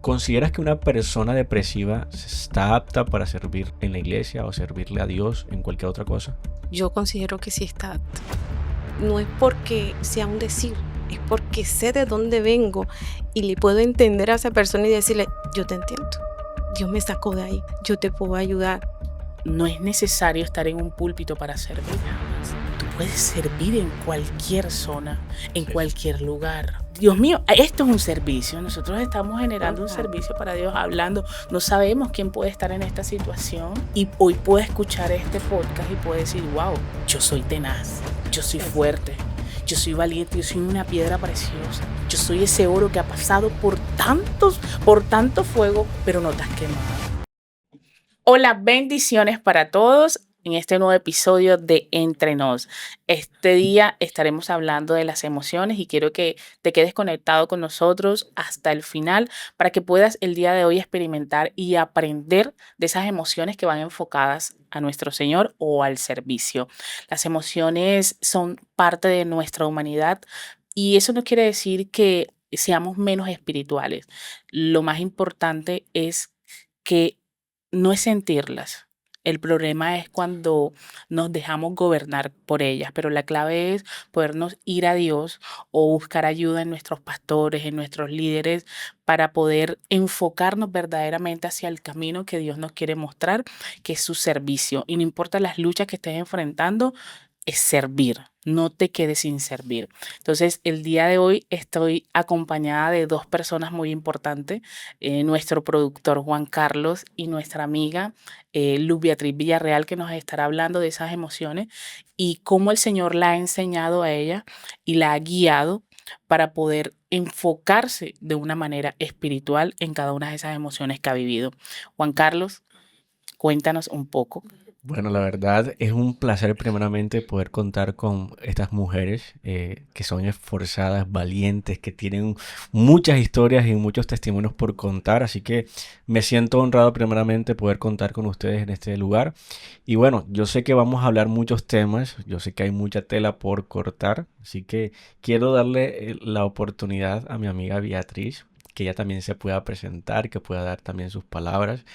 ¿Consideras que una persona depresiva está apta para servir en la iglesia o servirle a Dios en cualquier otra cosa? Yo considero que sí está apto. No es porque sea un decir, es porque sé de dónde vengo y le puedo entender a esa persona y decirle, yo te entiendo, Dios me sacó de ahí, yo te puedo ayudar. No es necesario estar en un púlpito para servir. Tú puedes servir en cualquier zona, en Sí. cualquier lugar. Dios mío, esto es un servicio. Nosotros estamos generando un Total. servicio para Dios, hablando. No sabemos quién puede estar en esta situación y hoy puede escuchar este podcast y puede decir, wow, yo soy tenaz, yo soy fuerte, yo soy valiente, yo soy una piedra preciosa. Yo soy ese oro que ha pasado por tanto fuego, pero no te has quemado. Hola, bendiciones para todos en este nuevo episodio de Entre Nos. Este día estaremos hablando de las emociones y quiero que te quedes conectado con nosotros hasta el final para que puedas el día de hoy experimentar y aprender de esas emociones que van enfocadas a nuestro Señor o al servicio. Las emociones son parte de nuestra humanidad y eso no quiere decir que seamos menos espirituales. Lo más importante es que no es sentirlas. El problema es cuando nos dejamos gobernar por ellas, pero la clave es podernos ir a Dios o buscar ayuda en nuestros pastores, en nuestros líderes, para poder enfocarnos verdaderamente hacia el camino que Dios nos quiere mostrar, que es su servicio. Y no importa las luchas que estés enfrentando, es servir. No te quedes sin servir. Entonces, el día de hoy estoy acompañada de dos personas muy importantes, nuestro productor Juan Carlos y nuestra amiga Luz Beatriz Villarreal, que nos estará hablando de esas emociones y cómo el Señor la ha enseñado a ella y la ha guiado para poder enfocarse de una manera espiritual en cada una de esas emociones que ha vivido. Juan Carlos, cuéntanos un poco. Bueno, la verdad es un placer primeramente poder contar con estas mujeres que son esforzadas, valientes, que tienen muchas historias y muchos testimonios por contar, así que me siento honrado primeramente poder contar con ustedes en este lugar. Y bueno, yo sé que vamos a hablar muchos temas, yo sé que hay mucha tela por cortar, así que quiero darle la oportunidad a mi amiga Beatriz, que ella también se pueda presentar, que pueda dar también sus palabras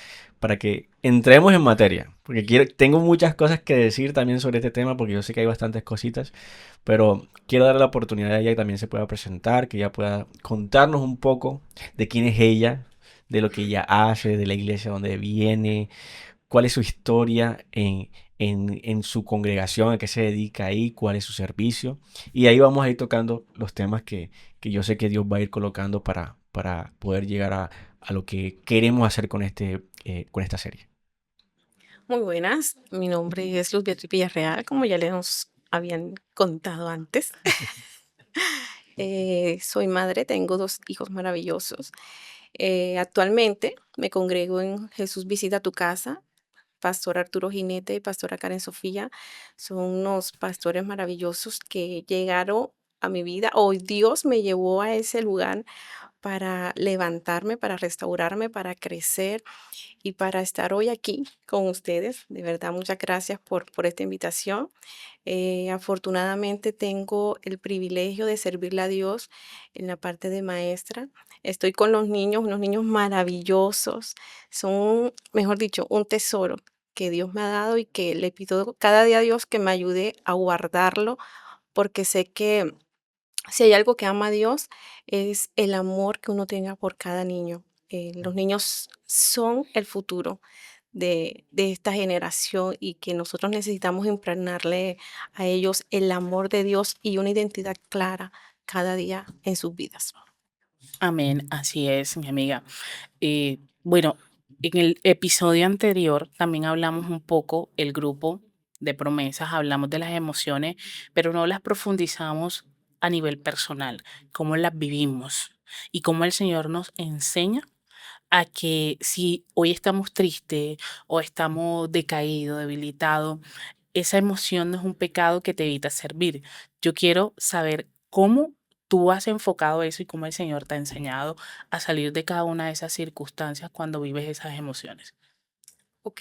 para que entremos en materia. Porque tengo muchas cosas que decir también sobre este tema, porque yo sé que hay bastantes cositas, pero quiero darle la oportunidad a ella que también se pueda presentar, que ella pueda contarnos un poco de quién es ella, de lo que ella hace, de la iglesia donde viene, cuál es su historia en su congregación, a qué se dedica ahí, cuál es su servicio. Y ahí vamos a ir tocando los temas que yo sé que Dios va a ir colocando para poder llegar a lo que queremos hacer con esta serie. Muy buenas, mi nombre es Luz Beatriz Villarreal, como ya les habían contado antes. Soy madre, tengo dos hijos maravillosos. Actualmente me congrego en Jesús Visita tu Casa. Pastor Arturo Jinete y Pastora Karen Sofía son unos pastores maravillosos que llegaron a mi vida. Hoy Dios me llevó a ese lugar para levantarme, para restaurarme, para crecer y para estar hoy aquí con ustedes. De verdad, muchas gracias por esta invitación. Afortunadamente tengo el privilegio de servirle a Dios en la parte de maestra. Estoy con los niños, unos niños maravillosos. Son, mejor dicho, un tesoro que Dios me ha dado y que le pido cada día a Dios que me ayude a guardarlo, porque sé que si hay algo que ama a Dios es el amor que uno tenga por cada niño. Los niños son el futuro de esta generación y que nosotros necesitamos impregnarle a ellos el amor de Dios y una identidad clara cada día en sus vidas. Amén, así es, mi amiga. Bueno, en el episodio anterior también hablamos un poco, el grupo de promesas, hablamos de las emociones, pero no las profundizamos a nivel personal, cómo las vivimos y cómo el Señor nos enseña a que si hoy estamos tristes o estamos decaídos, debilitados, esa emoción no es un pecado que te evita servir. Yo quiero saber cómo tú has enfocado eso y cómo el Señor te ha enseñado a salir de cada una de esas circunstancias cuando vives esas emociones. Ok,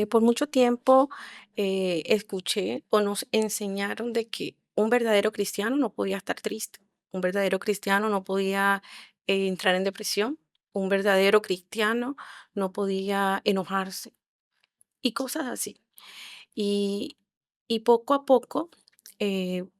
por mucho tiempo escuché o nos enseñaron de que un verdadero cristiano no podía estar triste, un verdadero cristiano no podía entrar en depresión. Un verdadero cristiano no podía enojarse y cosas así. Y, y poco a poco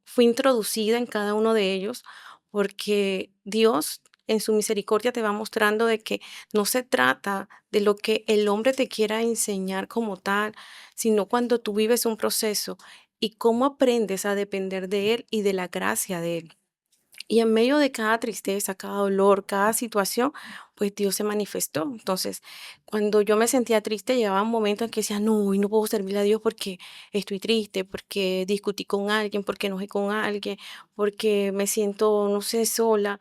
fui introducida en cada uno de ellos porque Dios en su misericordia te va mostrando de que no se trata de lo que el hombre te quiera enseñar como tal, sino cuando tú vives un proceso y cómo aprendes a depender de Él y de la gracia de Él. Y en medio de cada tristeza, cada dolor, cada situación, pues Dios se manifestó. Entonces, cuando yo me sentía triste, llegaba un momento en que decía, no, hoy no puedo servirle a Dios porque estoy triste, porque discutí con alguien, porque enojé con alguien, porque me siento, no sé, sola.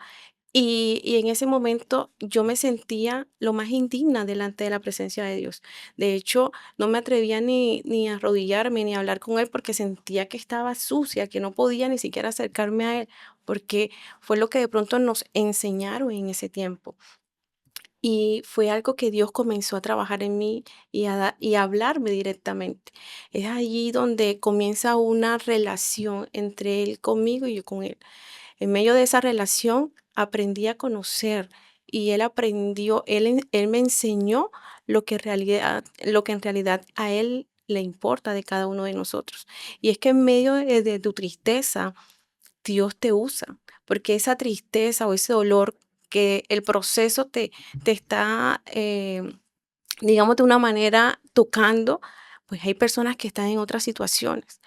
Y en ese momento yo me sentía lo más indigna delante de la presencia de Dios. De hecho, no me atrevía ni a arrodillarme ni a hablar con Él porque sentía que estaba sucia, que no podía ni siquiera acercarme a Él, porque fue lo que de pronto nos enseñaron en ese tiempo. Y fue algo que Dios comenzó a trabajar en mí y a hablarme directamente. Es allí donde comienza una relación entre Él conmigo y yo con Él. En medio de esa relación aprendí a conocer y él aprendió, él me enseñó lo que en realidad a él le importa de cada uno de nosotros. Y es que en medio de tu tristeza, Dios te usa, porque esa tristeza o ese dolor que el proceso te está, digamos, de una manera tocando, pues hay personas que están en otras situaciones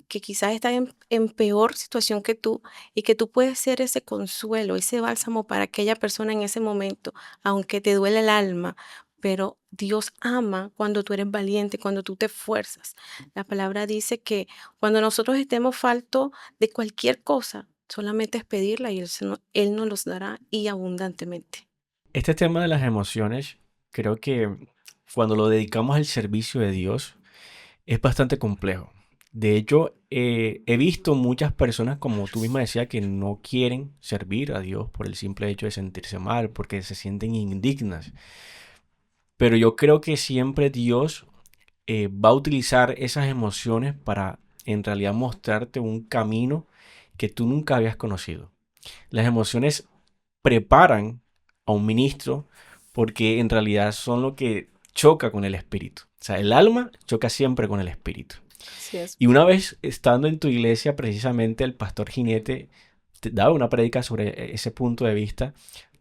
que quizás está en peor situación que tú y que tú puedes ser ese consuelo, ese bálsamo para aquella persona en ese momento, aunque te duele el alma. Pero Dios ama cuando tú eres valiente, cuando tú te esfuerzas. La palabra dice que cuando nosotros estemos falto de cualquier cosa, solamente es pedirla y Él nos los dará y abundantemente. Este tema de las emociones, creo que cuando lo dedicamos al servicio de Dios, es bastante complejo. De hecho, he visto muchas personas, como tú misma decías, que no quieren servir a Dios por el simple hecho de sentirse mal, porque se sienten indignas. Pero yo creo que siempre Dios va a utilizar esas emociones para en realidad mostrarte un camino que tú nunca habías conocido. Las emociones preparan a un ministro porque en realidad son lo que choca con el espíritu. O sea, el alma choca siempre con el espíritu. Así es. Y una vez estando en tu iglesia, precisamente el pastor Jinete te daba una prédica sobre ese punto de vista,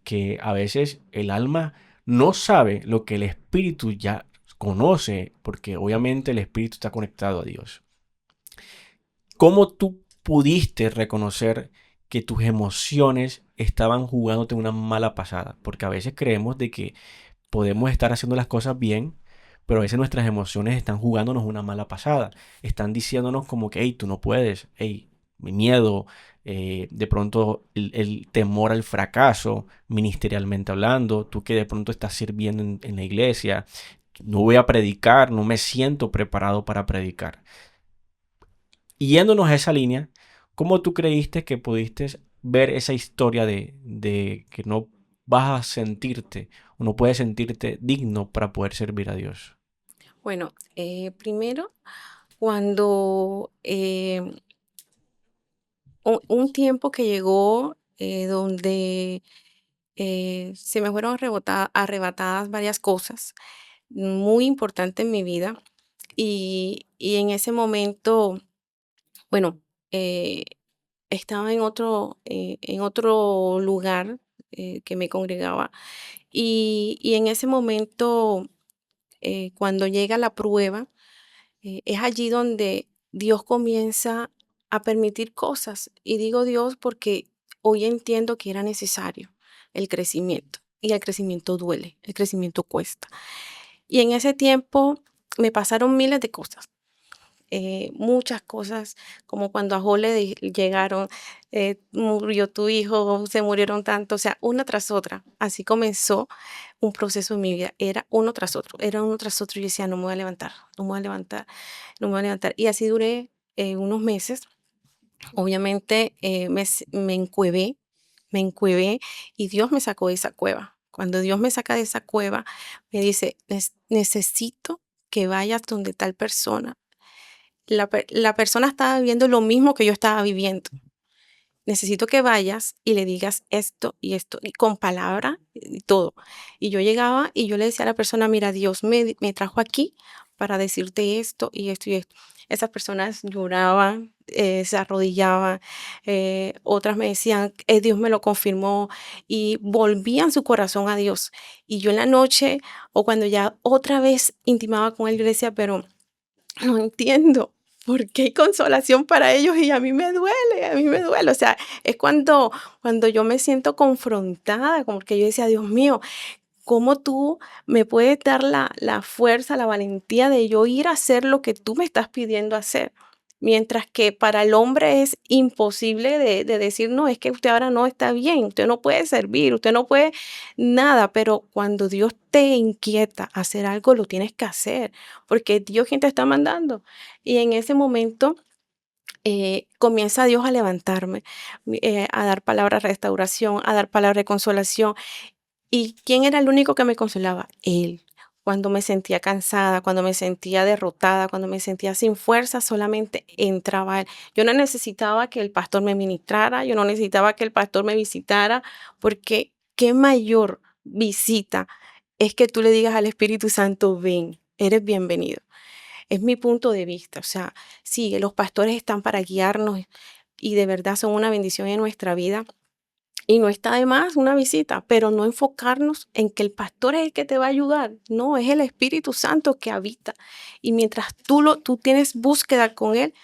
que a veces el alma no sabe lo que el espíritu ya conoce, porque obviamente el espíritu está conectado a Dios. ¿Cómo tú pudiste reconocer que tus emociones estaban jugándote una mala pasada? Porque a veces creemos de que podemos estar haciendo las cosas bien, pero a veces nuestras emociones están jugándonos una mala pasada. Están diciéndonos como que, hey, tú no puedes, hey, mi miedo, de pronto el temor al fracaso, ministerialmente hablando, tú que de pronto estás sirviendo en la iglesia, no voy a predicar, no me siento preparado para predicar. Y yéndonos a esa línea, ¿cómo tú creíste que pudiste ver esa historia de que no vas a sentirte o no puedes sentirte digno para poder servir a Dios? Bueno, primero, cuando un tiempo que llegó donde se me fueron arrebatadas varias cosas muy importantes en mi vida y en ese momento, bueno, eh, estaba en otro lugar que me congregaba y en ese momento, cuando llega la prueba, es allí donde Dios comienza a permitir cosas. Y digo Dios porque hoy entiendo que era necesario el crecimiento. Y el crecimiento duele, el crecimiento cuesta. Y en ese tiempo me pasaron miles de cosas. Muchas cosas, como cuando a Jole llegaron, murió tu hijo, se murieron tanto, o sea, una tras otra. Así comenzó un proceso en mi vida. Era uno tras otro, era uno tras otro. Y yo decía, no me voy a levantar, no me voy a levantar, no me voy a levantar. Y así duré unos meses. Obviamente me encuevé y Dios me sacó de esa cueva. Cuando Dios me saca de esa cueva, me dice, necesito que vayas donde tal persona". La persona estaba viviendo lo mismo que yo estaba viviendo. necesito que vayas y le digas esto y esto, y con palabra y todo. Y yo llegaba y yo le decía a la persona, mira, Dios me trajo aquí para decirte esto y esto y esto. Esas personas lloraban, se arrodillaban, otras me decían, Dios me lo confirmó y volvían su corazón a Dios. Y yo en la noche o cuando ya otra vez intimaba con él, yo le decía, pero no entiendo. ¿Por qué hay consolación para ellos y a mí me duele? A mí me duele. O sea, es cuando yo me siento confrontada, como que yo decía, Dios mío, ¿cómo tú me puedes dar la fuerza, la valentía de yo ir a hacer lo que tú me estás pidiendo hacer? Mientras que para el hombre es imposible de decir, no, es que usted ahora no está bien, usted no puede servir, usted no puede nada, pero cuando Dios te inquieta a hacer algo, lo tienes que hacer, porque es Dios quien te está mandando. Y en ese momento comienza Dios a levantarme, a dar palabras de restauración, a dar palabras de consolación. ¿Y quién era el único que me consolaba? Él. Cuando me sentía cansada, cuando me sentía derrotada, cuando me sentía sin fuerza, solamente entraba él. Yo no necesitaba que el pastor me ministrara, yo no necesitaba que el pastor me visitara, porque qué mayor visita es que tú le digas al Espíritu Santo, ven, eres bienvenido. Es mi punto de vista. O sea, sí, los pastores están para guiarnos y de verdad son una bendición en nuestra vida y no está de más una visita, pero no enfocarnos en que el pastor es el que te va a ayudar. No, es el Espíritu Santo que habita. Y mientras tú tienes búsqueda con Él,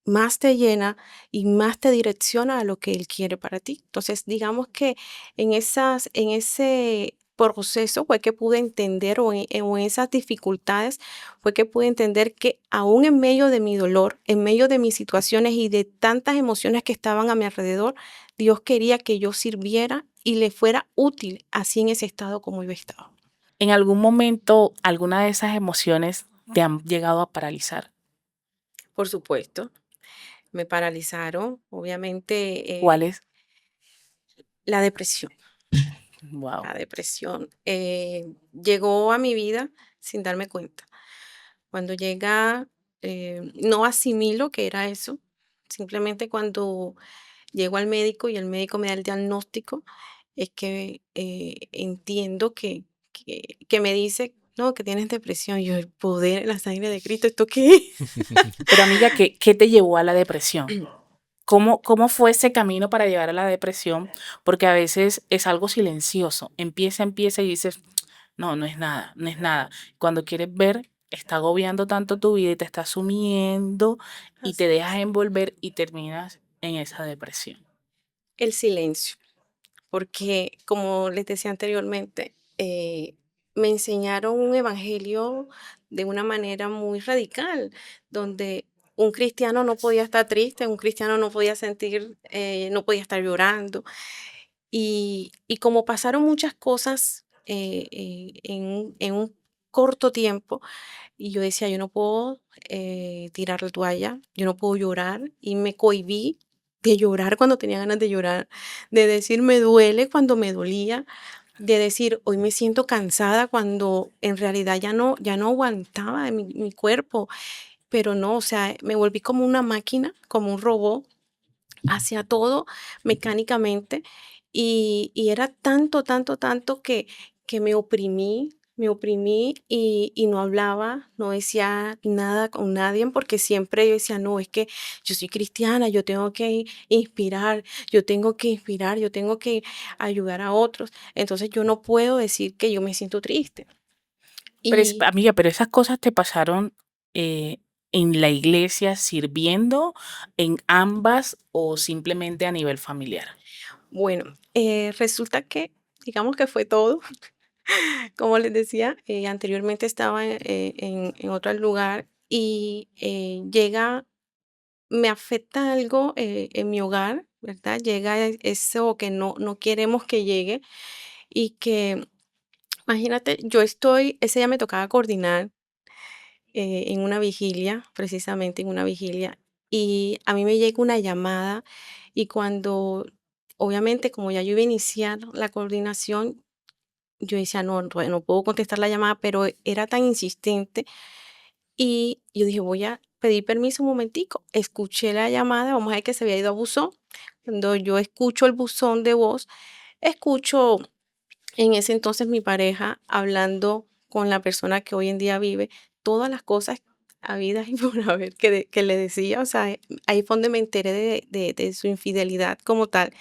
más te llena y más te direcciona a lo que Él quiere para ti. Entonces, digamos que en ese proceso fue que pude entender o en esas dificultades fue que pude entender que aún en medio de mi dolor, en medio de mis situaciones y de tantas emociones que estaban a mi alrededor, Dios quería que yo sirviera y le fuera útil así en ese estado como yo estaba. ¿En algún momento alguna de esas emociones te han llegado a paralizar? Por supuesto, me paralizaron, obviamente, ¿Cuáles? la depresión. Wow. La depresión llegó a mi vida sin darme cuenta. Cuando llega, no asimilo que era eso. Simplemente cuando llego al médico y el médico me da el diagnóstico, es que entiendo que me dice, no, que tienes depresión. Yo, el poder en la sangre de Cristo, ¿esto qué es? Pero amiga, ¿qué te llevó a la depresión? ¿Cómo fue ese camino para llegar a la depresión? Porque a veces es algo silencioso. Empieza y dices, no, no es nada, no es nada. Cuando quieres ver, está agobiando tanto tu vida y te está sumiendo y te Así dejas es. envolver y terminas en esa depresión. El silencio. Porque como les decía anteriormente, me enseñaron un evangelio de una manera muy radical, donde un cristiano no podía estar triste, un cristiano no podía sentir, no podía estar llorando. Y como pasaron muchas cosas en un corto tiempo, y yo decía, yo no puedo tirar la toalla, yo no puedo llorar. Y me cohibí de llorar cuando tenía ganas de llorar, de decir me duele cuando me dolía, de decir hoy me siento cansada cuando en realidad ya no aguantaba mi cuerpo. Pero no, o sea, me volví como una máquina, como un robot, hacía todo mecánicamente y era tanto, tanto, tanto que me oprimí y no hablaba, no decía nada con nadie porque siempre yo decía, no, es que yo soy cristiana, yo tengo que inspirar, yo tengo que inspirar, yo tengo que ayudar a otros. Entonces yo no puedo decir que yo me siento triste. Pero Y amiga, pero esas cosas te pasaron eh, en la iglesia sirviendo, en ambas o simplemente a nivel familiar. bueno, resulta que, digamos que fue todo. Como les decía, anteriormente estaba en otro lugar y me afecta algo en mi hogar, ¿verdad? Llega eso que no queremos que llegue y que, imagínate, ese día me tocaba coordinar en una vigilia, precisamente en una vigilia, y a mí me llega una llamada y obviamente, como ya yo iba a iniciar la coordinación, yo decía: No puedo contestar la llamada", pero era tan insistente, y yo dije: "Voy a pedir permiso un momentico". Escuché la llamada, vamos a ver que se había ido a buzón. Cuando yo escucho el buzón de voz, escucho en ese entonces mi pareja hablando con la persona que hoy en día vive, todas las cosas habidas y por haber que le decía, o sea, ahí fue donde me enteré de su infidelidad como tal.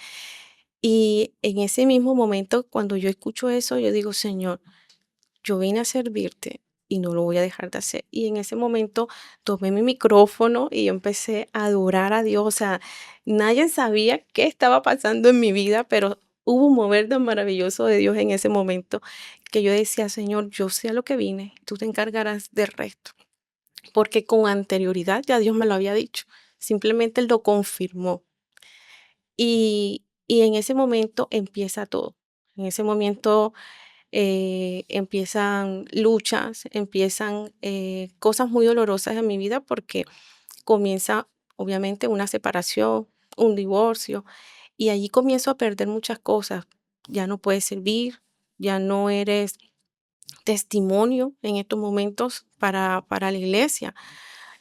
Y en ese mismo momento, cuando yo escucho eso, yo digo, Señor, yo vine a servirte y no lo voy a dejar de hacer. Y en ese momento tomé mi micrófono y yo empecé a adorar a Dios. O sea, nadie sabía qué estaba pasando en mi vida, pero hubo un mover tan maravilloso de Dios en ese momento que yo decía, Señor, yo sé a lo que vine, tú te encargarás del resto. Porque con anterioridad ya Dios me lo había dicho, simplemente Él lo confirmó. Y en ese momento empieza todo. En ese momento empiezan luchas, empiezan cosas muy dolorosas en mi vida porque comienza obviamente una separación, un divorcio, y allí comienzo a perder muchas cosas. Ya no puedes servir, ya no eres testimonio en estos momentos para la iglesia.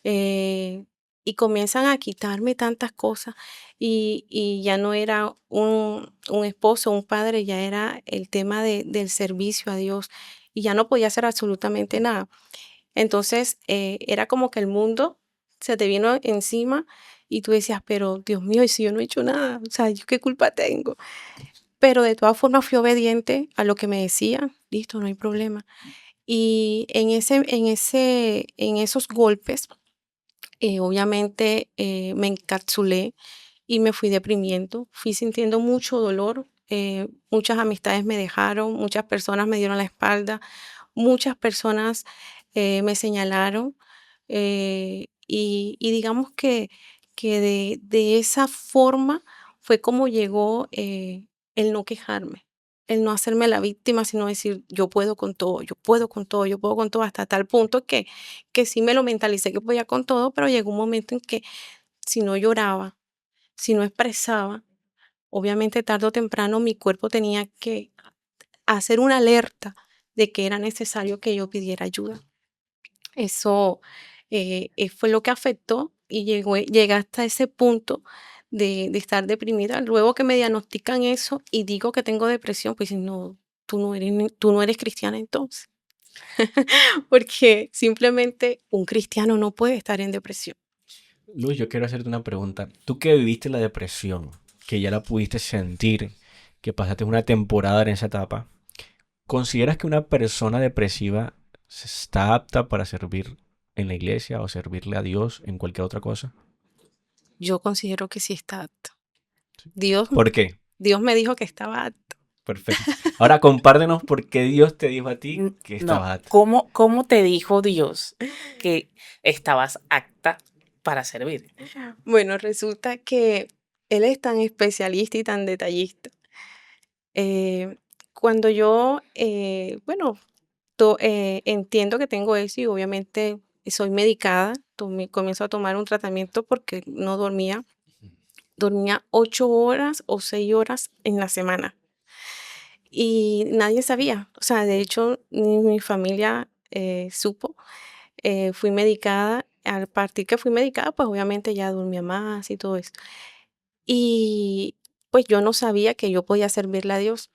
eh, y comienzan a quitarme tantas cosas y ya no era un esposo, un padre, ya era el tema del servicio a Dios y ya no podía hacer absolutamente nada. Entonces era como que el mundo se te vino encima y tú decías, pero Dios mío, ¿y si yo no he hecho nada? O sea, ¿yo qué culpa tengo? Pero de todas formas fui obediente a lo que me decía, listo, no hay problema. Y en esos golpes, obviamente, me encapsulé y me fui deprimiendo, fui sintiendo mucho dolor, muchas amistades me dejaron, muchas personas me dieron la espalda, muchas personas, me señalaron, y digamos que de esa forma fue como llegó, el no quejarme, el no hacerme la víctima, sino decir: "Yo puedo con todo, yo puedo con todo, yo puedo con todo", hasta tal punto que sí me lo mentalicé que podía con todo, pero llegó un momento en que si no lloraba, si no expresaba, obviamente tarde o temprano mi cuerpo tenía que hacer una alerta de que era necesario que yo pidiera ayuda. Eso fue lo que afectó y llegué hasta ese punto de estar deprimida. Luego que me diagnostican eso y digo que tengo depresión, pues dicen, no, tú no eres cristiana entonces, porque simplemente un cristiano no puede estar en depresión. Luz, yo quiero hacerte una pregunta. Tú que viviste la depresión, que ya la pudiste sentir, que pasaste una temporada en esa etapa, ¿consideras que una persona depresiva está apta para servir en la iglesia o servirle a Dios en cualquier otra cosa? Yo considero que sí está apto. Dios, ¿Por qué? Dios me dijo que estaba apto. Perfecto. Ahora compártenos por qué Dios te dijo a ti que No, estabas apta. ¿cómo te dijo Dios que estabas apta para servir? Bueno, resulta que él es tan especialista y tan detallista. Eh, Cuando yo, bueno, entiendo que tengo eso y obviamente soy medicada, comienzo a tomar un tratamiento porque no dormía. Dormía 8 horas o 6 horas en la semana y nadie sabía. O sea, de hecho, ni mi familia supo. Fui medicada. Al partir que fui medicada, pues obviamente ya dormía más y todo eso. Y pues yo no sabía que yo podía servirle a Dios.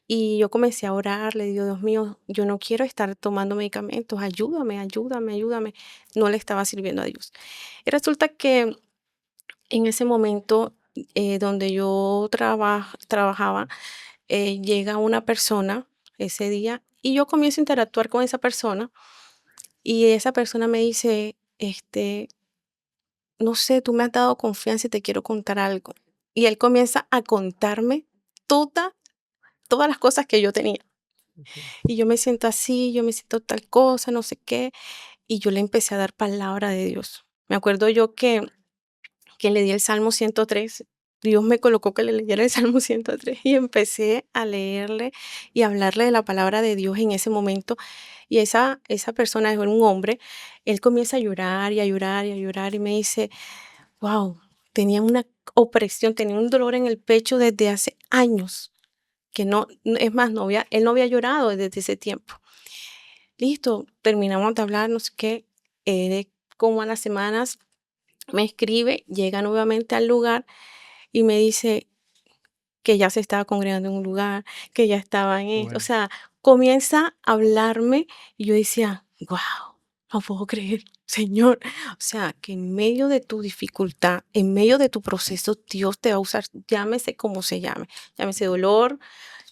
Y yo comencé a orar, le digo, Dios mío, yo no quiero estar tomando medicamentos, ayúdame, ayúdame, ayúdame. No le estaba sirviendo a Dios. Y resulta que en ese momento donde yo trabajaba, llega una persona ese día y yo comienzo a interactuar con esa persona y esa persona me dice, no sé, tú me has dado confianza y te quiero contar algo. Y él comienza a contarme toda- todas las cosas que yo tenía. Y yo me siento así, yo me siento tal cosa, no sé qué. Y yo le empecé a dar palabra de Dios. Me acuerdo yo que le di el Salmo 103. Dios me colocó que le leyera el Salmo 103 y empecé a leerle y a hablarle de la palabra de Dios en ese momento. Y esa persona es un hombre, él comienza a llorar y a llorar y a llorar y me dice, wow, tenía una opresión, tenía un dolor en el pecho desde hace años, que es más, él no había llorado desde ese tiempo. Listo, terminamos de hablar, no sé qué, como a las semanas me escribe, llega nuevamente al lugar y me dice que ya se estaba congregando en un lugar, que ya estaba en esto. O Bueno, sea, comienza a hablarme y yo decía, wow, no puedo creer, Señor. O sea, que en medio de tu dificultad, en medio de tu proceso, Dios te va a usar, llámese como se llame, llámese dolor,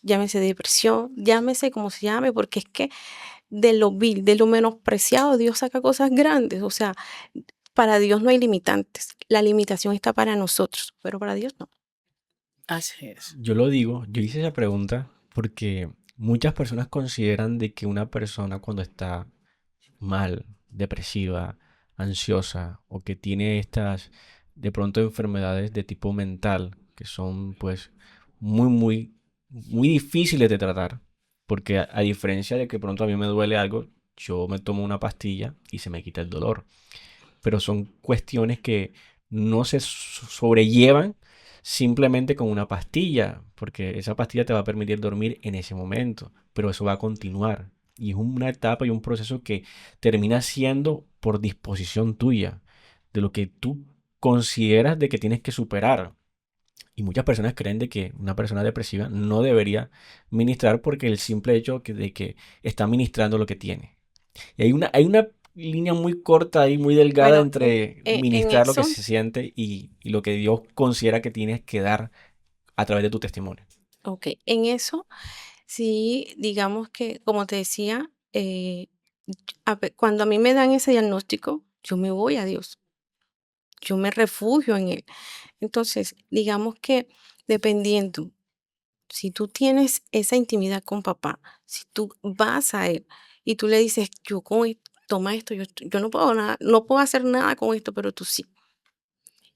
llámese depresión, llámese como se llame, porque es que de lo vil, de lo menospreciado, Dios saca cosas grandes. O sea, para Dios no hay limitantes. La limitación está para nosotros, pero para Dios no. Así es. yo lo digo, yo hice esa pregunta porque muchas personas consideran de que una persona cuando está mal, depresiva, ansiosa o que tiene estas de pronto enfermedades de tipo mental que son pues muy difíciles de tratar, porque a diferencia de que pronto a mí me duele algo, yo me tomo una pastilla y se me quita el dolor, pero son cuestiones que no se sobrellevan simplemente con una pastilla, porque esa pastilla te va a permitir dormir en ese momento, pero eso va a continuar. Y es una etapa y un proceso que termina siendo por disposición tuya, de lo que tú consideras de que tienes que superar. Y muchas personas creen de que una persona depresiva no debería ministrar porque el simple hecho de que está ministrando lo que tiene. Y hay una línea muy corta y muy delgada Bueno, entre en ministrar lo que eso, se siente y lo que Dios considera que tienes que dar a través de tu testimonio. ok, en eso sí, digamos que, como te decía, cuando a mí me dan ese diagnóstico, yo me voy a Dios, yo me refugio en Él. Entonces, digamos que dependiendo, si tú tienes esa intimidad con papá, si tú vas a Él y tú le dices, yo toma esto, yo no puedo nada, no puedo hacer nada con esto, pero tú sí.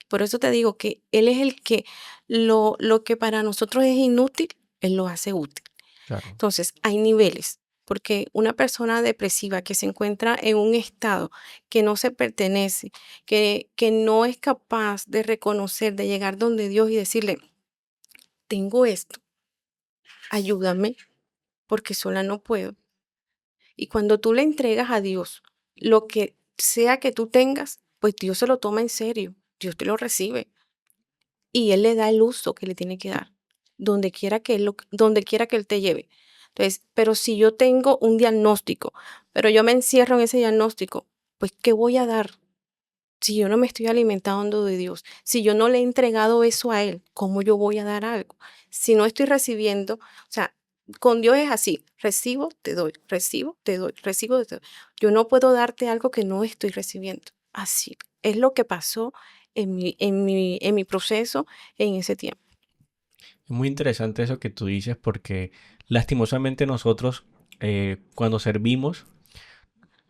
Por eso te digo que Él es el que lo que para nosotros es inútil, Él lo hace útil. Claro. Entonces, hay niveles, porque una persona depresiva que se encuentra en un estado que no se pertenece, que no es capaz de reconocer, de llegar donde Dios y decirle, tengo esto, ayúdame, porque sola no puedo. Y cuando tú le entregas a Dios lo que sea que tú tengas, pues Dios se lo toma en serio, Dios te lo recibe y Él le da el uso que le tiene que dar, donde quiera que Él te lleve. Entonces, pero si yo tengo un diagnóstico, pero yo me encierro en ese diagnóstico, pues ¿qué voy a dar? Si yo no me estoy alimentando de Dios, si yo no le he entregado eso a Él, ¿cómo yo voy a dar algo? Si no estoy recibiendo, o sea, con Dios es así, recibo, te doy, recibo, te doy, recibo, te doy. Yo no puedo darte algo que no estoy recibiendo. Así es lo que pasó en mi proceso en ese tiempo. Es muy interesante eso que tú dices porque lastimosamente nosotros cuando servimos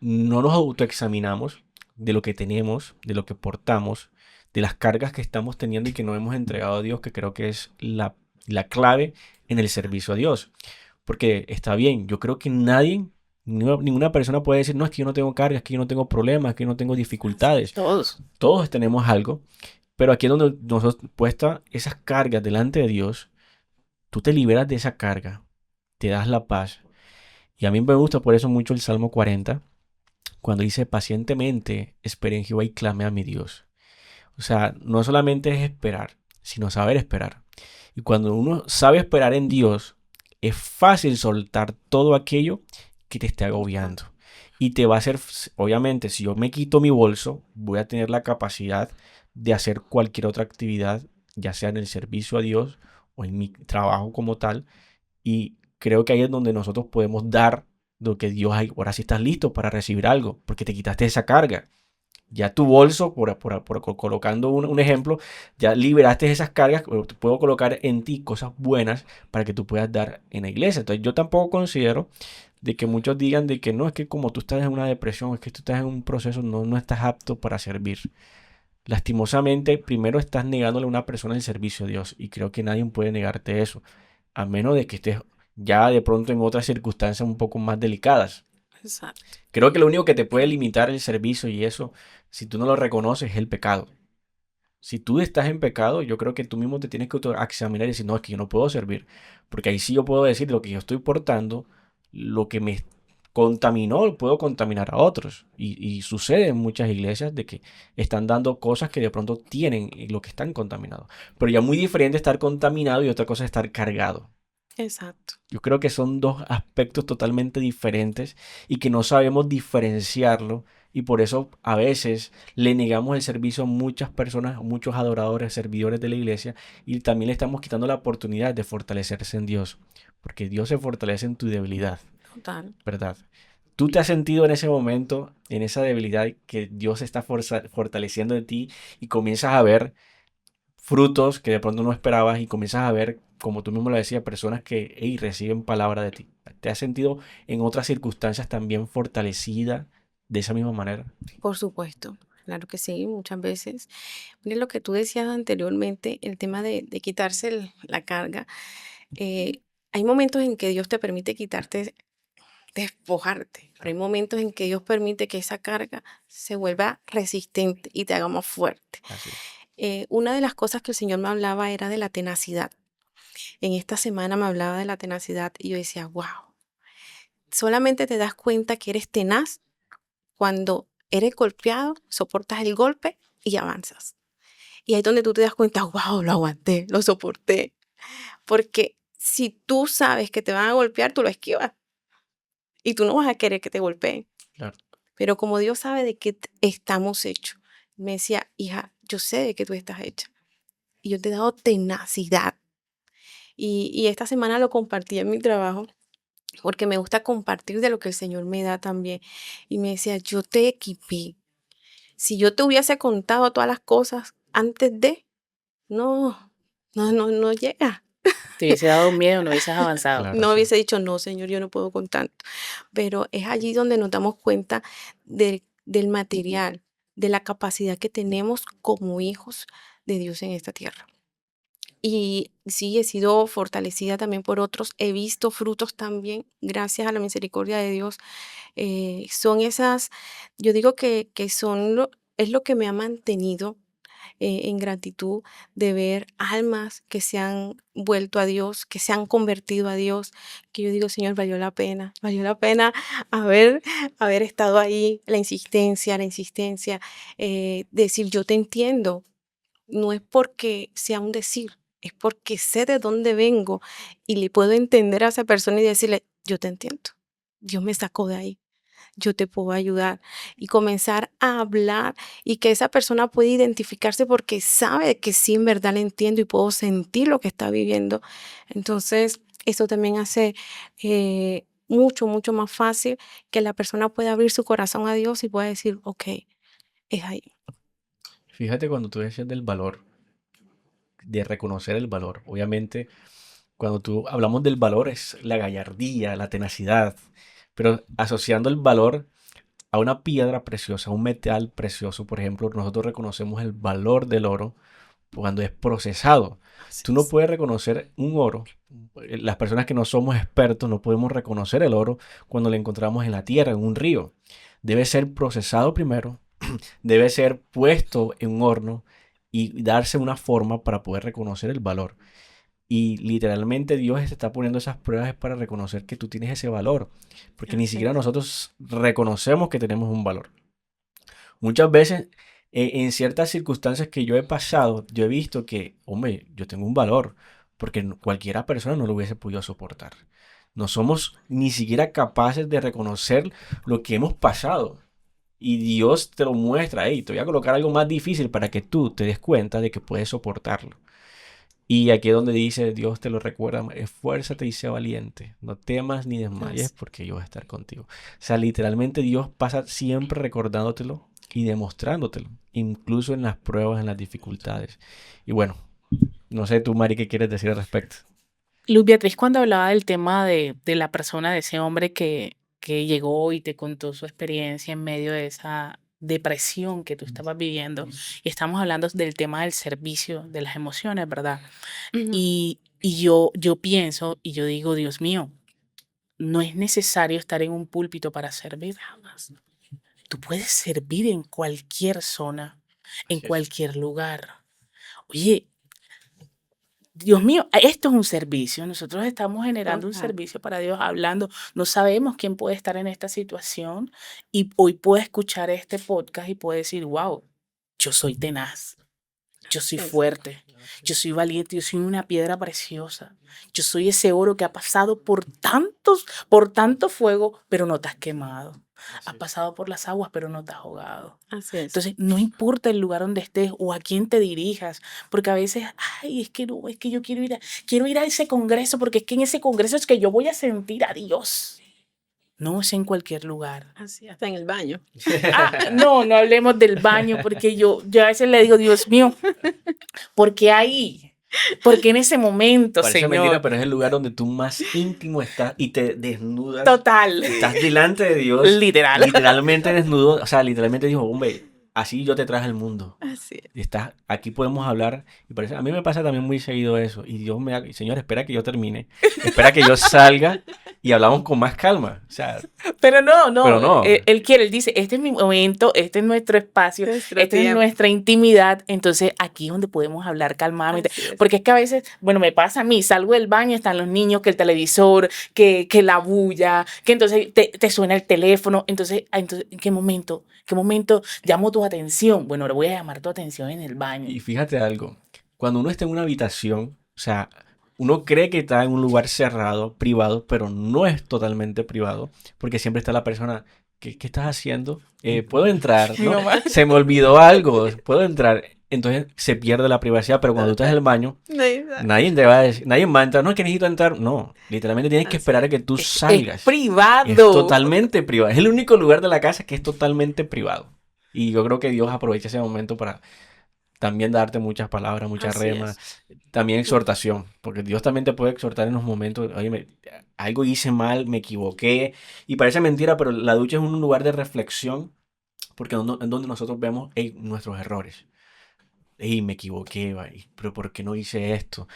no nos autoexaminamos de lo que tenemos, de lo que portamos, de las cargas que estamos teniendo y que no hemos entregado a Dios, que creo que es la clave en el servicio a Dios. Porque está bien, yo creo que nadie, ninguna persona puede decir, no, es que yo no tengo cargas, es que yo no tengo problemas, es que yo no tengo dificultades. Todos. Todos tenemos algo, pero aquí es donde nosotros puesta esas cargas delante de Dios, tú te liberas de esa carga, te das la paz. Y a mí me gusta por eso mucho el Salmo 40, cuando dice pacientemente esperé en Jehová y clame a mi Dios. O sea, no solamente es esperar, sino saber esperar. Y cuando uno sabe esperar en Dios, es fácil soltar todo aquello que te esté agobiando. Y te va a hacer, obviamente, si yo me quito mi bolso, voy a tener la capacidad de hacer cualquier otra actividad, ya sea en el servicio a Dios o en mi trabajo como tal. Y creo que ahí es donde nosotros podemos dar lo que Dios hay. Ahora sí estás listo para recibir algo, porque te quitaste esa carga. Ya tu bolso, colocando un ejemplo, ya liberaste esas cargas, puedo colocar en ti cosas buenas para que tú puedas dar en la iglesia. Entonces yo tampoco considero de que muchos digan de que no, es que como tú estás en una depresión, es que tú estás en un proceso, no estás apto para servir. Lastimosamente, primero estás negándole a una persona el servicio a Dios y creo que nadie puede negarte eso, a menos de que estés ya de pronto en otras circunstancias un poco más delicadas. Exacto. Creo que lo único que te puede limitar el servicio y eso, si tú no lo reconoces, es el pecado. Si tú estás en pecado, yo creo que tú mismo te tienes que examinar y decir, no, es que yo no puedo servir. Porque ahí sí yo puedo decir lo que yo estoy portando, lo que me contaminó, puedo contaminar a otros. Y sucede en muchas iglesias de que están dando cosas que de pronto tienen lo que están contaminados. Pero ya muy diferente estar contaminado y otra cosa es estar cargado. Exacto. Yo creo que son dos aspectos totalmente diferentes y que no sabemos diferenciarlo y por eso a veces le negamos el servicio a muchas personas, a muchos adoradores, servidores de la iglesia y también le estamos quitando la oportunidad de fortalecerse en Dios, porque Dios se fortalece en tu debilidad, Total. ¿verdad? ¿Tú te has sentido en ese momento, en esa debilidad, que Dios se está fortaleciendo en ti y comienzas a ver frutos que de pronto no esperabas y comienzas a ver, como tú mismo lo decías, personas que hey, reciben palabra de ti? ¿Te has sentido en otras circunstancias también fortalecida de esa misma manera? Por supuesto. Claro que sí, muchas veces. Mire lo que tú decías anteriormente, el tema de quitarse la carga. eh, Hay momentos en que Dios te permite quitarte, despojarte, pero hay momentos en que Dios permite que esa carga se vuelva resistente y te haga más fuerte. Así es. Una de las cosas que el Señor me hablaba era de la tenacidad. En esta semana me hablaba de la tenacidad y yo decía, wow, solamente te das cuenta que eres tenaz cuando eres golpeado, soportas el golpe y avanzas. Y ahí es donde tú te das cuenta, wow, lo aguanté, lo soporté. Porque si tú sabes que te van a golpear, tú lo esquivas y tú no vas a querer que te golpeen. Claro. Pero como Dios sabe de qué estamos hechos, me decía, hija, yo sé de qué tú estás hecha. Y yo te he dado tenacidad. Y esta semana lo compartí en mi trabajo porque me gusta compartir de lo que el Señor me da también. Y me decía, yo te equipé. Si yo te hubiese contado todas las cosas antes de, no, no llega. Te hubiese dado miedo, no hubieses avanzado. Claro, No sí. hubiese dicho, no, Señor, yo no puedo con tanto. Pero es allí donde nos damos cuenta del material, de la capacidad que tenemos como hijos de Dios en esta tierra. Y sí, he sido fortalecida también por otros. He visto frutos también, gracias a la misericordia de Dios. Son esas, yo digo que son es lo que me ha mantenido en gratitud de ver almas que se han vuelto a Dios, que se han convertido a Dios, que yo digo, Señor, valió la pena haber, haber estado ahí, la insistencia, decir, yo te entiendo, no es porque sea un decir, es porque sé de dónde vengo y le puedo entender a esa persona y decirle, yo te entiendo, Dios me sacó de ahí, yo te puedo ayudar y comenzar a hablar y que esa persona pueda identificarse porque sabe que sí, en verdad le entiendo y puedo sentir lo que está viviendo. Entonces, eso también hace mucho más fácil que la persona pueda abrir su corazón a Dios y pueda decir, ok, es ahí. Fíjate cuando tú decías del valor, de reconocer el valor. Obviamente, cuando tú hablamos del valor es la gallardía, la tenacidad, pero asociando el valor a una piedra preciosa, a un metal precioso, por ejemplo, nosotros reconocemos el valor del oro cuando es procesado. Así Tú no es. puedes reconocer un oro. Las personas que no somos expertos no podemos reconocer el oro cuando lo encontramos en la tierra, en un río. Debe ser procesado primero, debe ser puesto en un horno y darse una forma para poder reconocer el valor. Y literalmente Dios te está poniendo esas pruebas para reconocer que tú tienes ese valor, porque ni Así siquiera es. nosotros reconocemos que tenemos un valor. Muchas veces, en ciertas circunstancias que yo he pasado, yo he visto que, hombre, yo tengo un valor, porque cualquiera persona no lo hubiese podido soportar. No somos ni siquiera capaces de reconocer lo que hemos pasado. Y Dios te lo muestra, hey, te voy a colocar algo más difícil para que tú te des cuenta de que puedes soportarlo. Y aquí es donde dice, Dios te lo recuerda, esfuérzate y sea valiente, no temas ni desmayes Así. porque yo voy a estar contigo. O sea, literalmente Dios pasa siempre recordándotelo y demostrándotelo, incluso en las pruebas, en las dificultades. Y bueno, no sé tú, Mari, qué quieres decir al respecto. Luz Beatriz, cuando hablaba del tema de la persona, de ese hombre que llegó y te contó su experiencia en medio de esa depresión que tú estabas viviendo, y estamos hablando del tema del servicio, de las emociones, ¿verdad? Ujú. Y yo pienso y yo digo, Dios mío, no es necesario estar en un púlpito para servir. Tú puedes servir en cualquier zona, en Así es. cualquier lugar. Oye, Dios mío, esto es un servicio. Nosotros estamos generando un Total. servicio para Dios, hablando. No sabemos quién puede estar en esta situación y hoy puede escuchar este podcast y puede decir, wow, yo soy tenaz, yo soy Es- fuerte, yo soy valiente, yo soy una piedra preciosa. Yo soy ese oro que ha pasado por tanto fuego, pero no te has quemado. Has pasado por las aguas, pero no te has ahogado. Así es. Entonces, no importa el lugar donde estés o a quién te dirijas, porque a veces, ay, es que no, es que yo quiero ir a ese congreso, porque es que en ese congreso es que yo voy a sentir a Dios. No es en cualquier lugar. Así, hasta en el baño. No hablemos del baño, porque yo a veces le digo, Dios mío, ¿por qué ahí? ¿Por qué en ese momento, Parece mentira, Señor? pero es el lugar donde tú más íntimo estás y te desnudas. Total. Estás delante de Dios. Literal. Literalmente desnudo. O sea, literalmente dijo, hombre, así yo te traje al mundo. Así es. Y aquí podemos hablar. Y parece, a mí me pasa también muy seguido eso. Y Dios me da, Señor, espera que yo termine. Espera que yo salga y hablamos con más calma. O sea, Pero no. Pero no. Él quiere, él dice, este es mi momento, este es nuestro espacio, Nuestro esta es tiempo. nuestra intimidad. Entonces, aquí es donde podemos hablar calmadamente. Así es. Porque es que a veces, bueno, me pasa a mí, salgo del baño, están los niños, que el televisor, que la bulla, que entonces te suena el teléfono. Entonces, ¿en qué momento llamo tu atención? Bueno, ahora voy a llamar tu atención en el baño. y fíjate algo. Cuando uno está en una habitación, o sea, uno cree que está en un lugar cerrado, privado, pero no es totalmente privado, porque siempre está la persona, ¿qué estás haciendo? ¿Puedo entrar? ¿No? No más. Se me olvidó algo, ¿puedo entrar? Entonces se pierde la privacidad, pero cuando tú estás en el baño, nadie te va a decir, nadie va a entrar, no es que necesito entrar, no, literalmente tienes que Así esperar a que tú Es salgas. privado. Es totalmente privado, es el único lugar de la casa que es totalmente privado. Y yo creo que Dios aprovecha ese momento para también darte muchas palabras, muchas Así remas, es. también exhortación, porque Dios también te puede exhortar en los momentos, oye, algo hice mal, me equivoqué, y parece mentira, pero la ducha es un lugar de reflexión, porque es donde nosotros vemos nuestros errores. Ey, me equivoqué, pero ¿por qué no hice esto?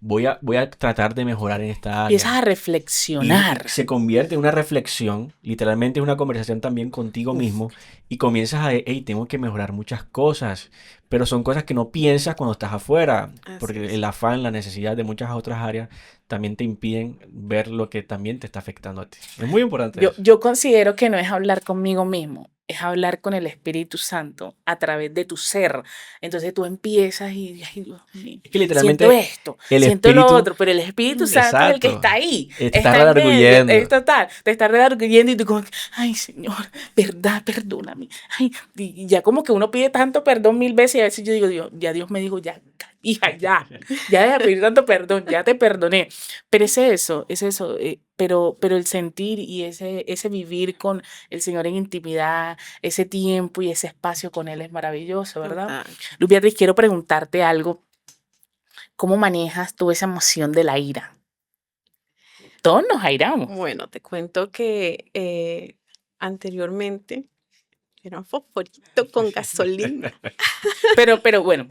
Voy a tratar de mejorar en esta Empiezas área. a reflexionar. Y se convierte en una reflexión, literalmente es una conversación también contigo Uf. mismo, y comienzas hey, tengo que mejorar muchas cosas, pero son cosas que no piensas cuando estás afuera, Así porque es. el afán, la necesidad de muchas otras áreas también te impiden ver lo que también te está afectando a ti. Es muy importante eso. Yo considero que no es hablar conmigo mismo, es hablar con el Espíritu Santo a través de tu ser. Entonces tú empiezas y, ay, Dios mío, Es que literalmente siento esto, el siento lo Espíritu- otro, pero el Espíritu Santo es el que Exacto. está ahí. Te está en medio, redarguyendo. es total, te está redarguyendo y tú como, ay, Señor, verdad, perdóname. Ay, y ya como que uno pide tanto perdón 1000 veces y a veces yo digo, Dios, ya Dios me dijo, ya, hija, ya deja de pedir tanto perdón, ya te perdoné. Pero es eso, pero el sentir y ese vivir con el Señor en intimidad, ese tiempo y ese espacio con Él es maravilloso, ¿verdad? Total. Luz Beatriz, quiero preguntarte algo. ¿Cómo manejas tú esa emoción de la ira? Todos nos airamos. Bueno, te cuento que anteriormente era un fosforito con gasolina. Pero bueno,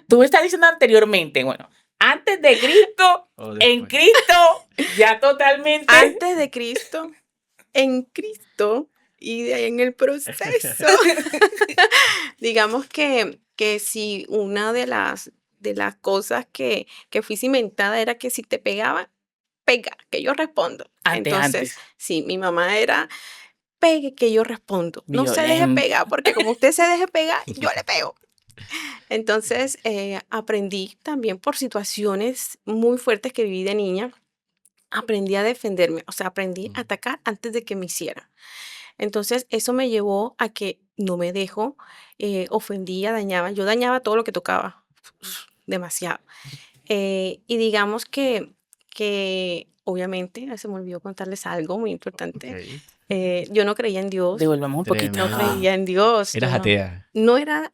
tú me estás diciendo anteriormente, bueno, antes de Cristo, O en después. Cristo, ya totalmente. Antes de Cristo, en Cristo y de ahí en el proceso. Digamos que si una de las cosas que fui cimentada era que si te pegaban, pega, que yo respondo. Entonces, sí, mi mamá era, pegue, que yo respondo. No se deje Violenta. pegar, porque como usted se deje pegar, yo le pego. Entonces, aprendí también por situaciones muy fuertes que viví de niña, aprendí a defenderme, o sea, aprendí a atacar antes de que me hicieran. Entonces, eso me llevó a que no me dejo, ofendía, dañaba, yo dañaba todo lo que tocaba, demasiado. Y digamos que obviamente, se me olvidó contarles algo muy importante. Ok. Yo no creía en Dios, Devolvamos un poquito. no Tremendo. creía en Dios. Eras yo no, atea. no era,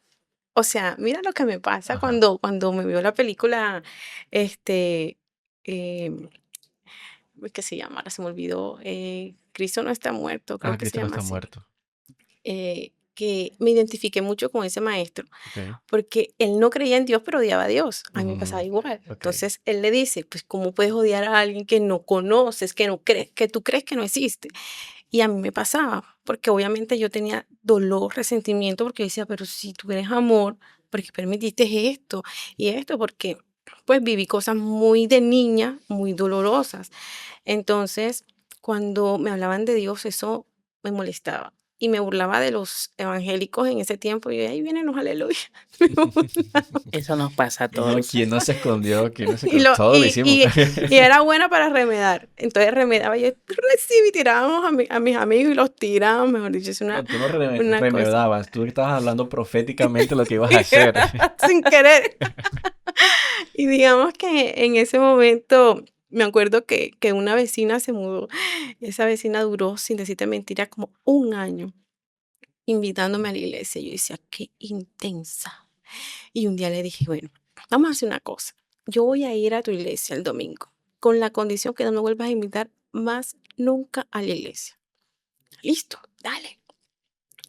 o sea, mira lo que me pasa Ajá. cuando me vio la película, em, ¿qué se llama? Ahora se me olvidó. Cristo no está muerto, creo que se Cristo no llama está así. muerto. Que me identifiqué mucho con ese maestro, Ok. porque él no creía en Dios, pero odiaba a Dios. A mí me pasaba igual. Ok. Entonces él le dice, pues, ¿cómo puedes odiar a alguien que no conoces, que no crees, que tú crees que no existe? Y a mí me pasaba, porque obviamente yo tenía dolor, resentimiento, porque yo decía, pero si tú eres amor, ¿por qué permitiste esto y esto? Porque pues viví cosas muy de niña, muy dolorosas. Entonces, cuando me hablaban de Dios, eso me molestaba. Y me burlaba de los evangélicos en ese tiempo. Y yo, ahí vienen los aleluya. Me burlaba. Eso nos pasa a No, todos. ¿quién no se escondió? ¿Quién no se Y, escondió? lo, Todos lo y, hicimos. y, y era buena para remedar. Entonces remedaba, yo recibí, y tirábamos a mis amigos y los tirábamos, mejor dicho, es No, tú no una cosa. remedabas, tú estabas hablando proféticamente lo que ibas a hacer. Sin querer. Y digamos que en ese momento me acuerdo que una vecina se mudó. Esa vecina duró, sin decirte mentira, como un año invitándome a la iglesia. Yo decía, qué intensa. Y un día le dije, bueno, vamos a hacer una cosa. Yo voy a ir a tu iglesia el domingo, con la condición que no me vuelvas a invitar más nunca a la iglesia. Listo, dale.